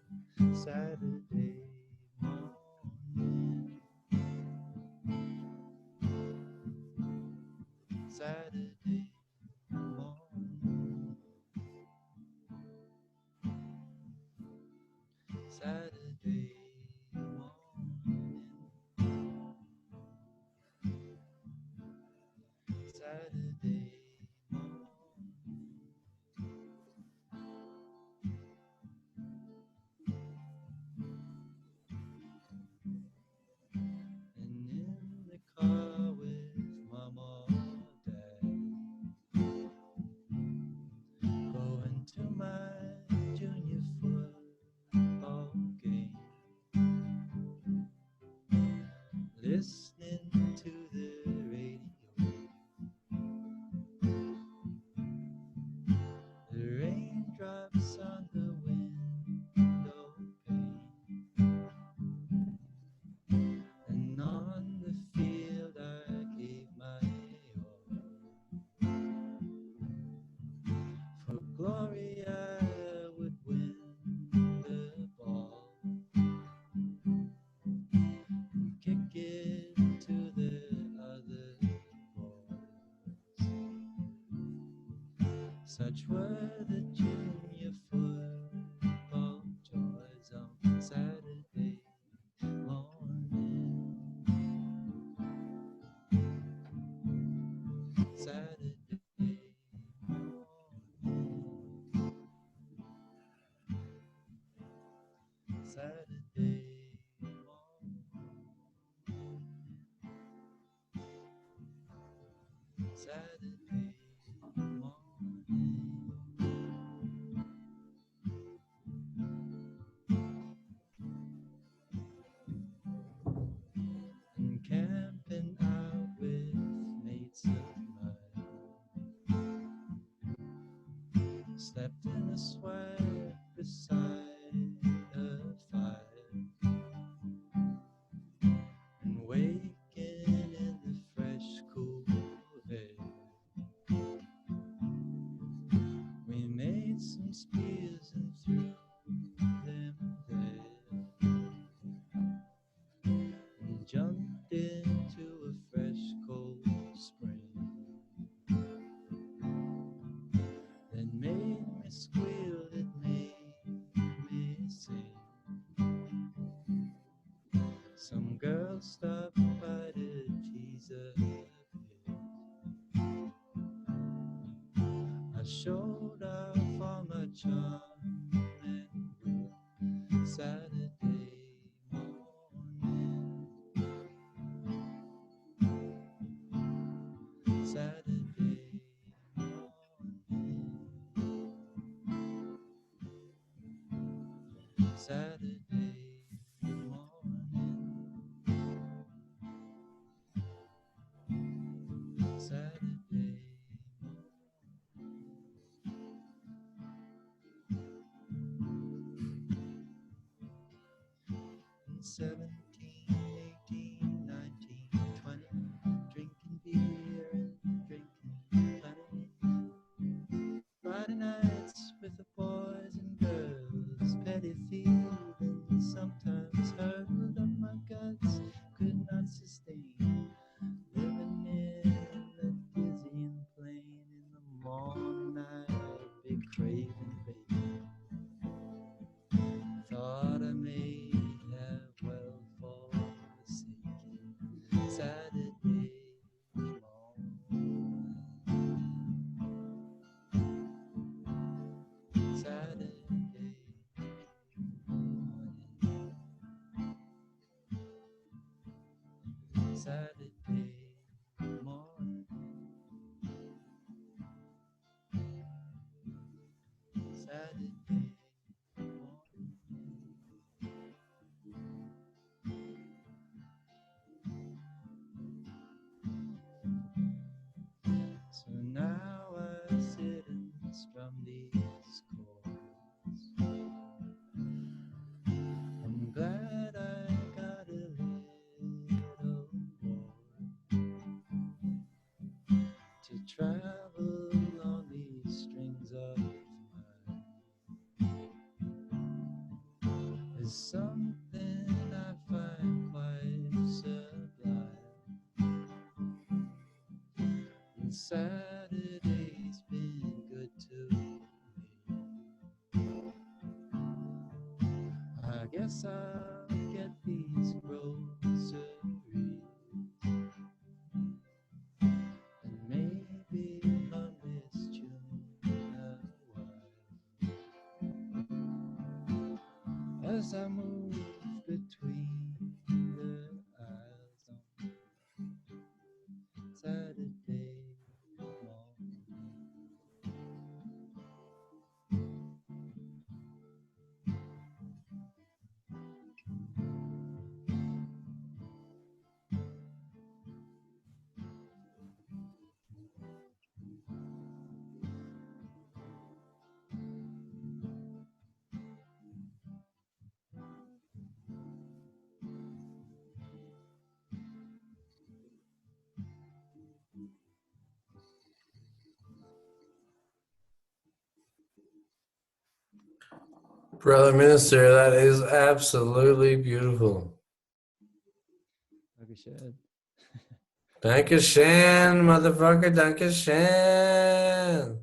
Saturday morning. Saturday morning. Saturday morning. Saturday morning. And in the car with mom or dad, going to my junior football game, listening to the radio. The raindrops on the window pane, and on the field I gave my all. For glory Such were the junior football joys on Saturday morning. Saturday morning. Saturday morning. Saturday morning. And camping out with mates of mine. Slept in a swag beside a fire. And waking in the fresh cool air. We made some spears and threw them there. And jumped into a fresh cold spring. That made me squeal, it made me sing. Some girl stopped by to tease a bit. I showed off all my charm and wit. Saturday morning. Saturday morning. Saturday morning. Saturday morning. In 17, 18, 19, 20, drinking beer and drinking plenty. Friday nights with the boys and girls, petty feelings sometimes hurled up my guts, could not sustain. Living in the dizzying plain, in the morning I'd be craving bacon. Thought I may have well forsaken Saturday morning. Saturday morning. Saturday morning. Saturday morning. So now I sit and strum these chords. I'm glad I got a little bored to travel on these strings of mine. There's something I find quite sublime. And Saturday's been good to me. I guess I'll get these groceries and maybe hum this tune a while as I move between the aisles on Saturday morning. Brother Minister, that is absolutely beautiful. Dankeschön. Dankeschön, motherfucker, Dankeschön.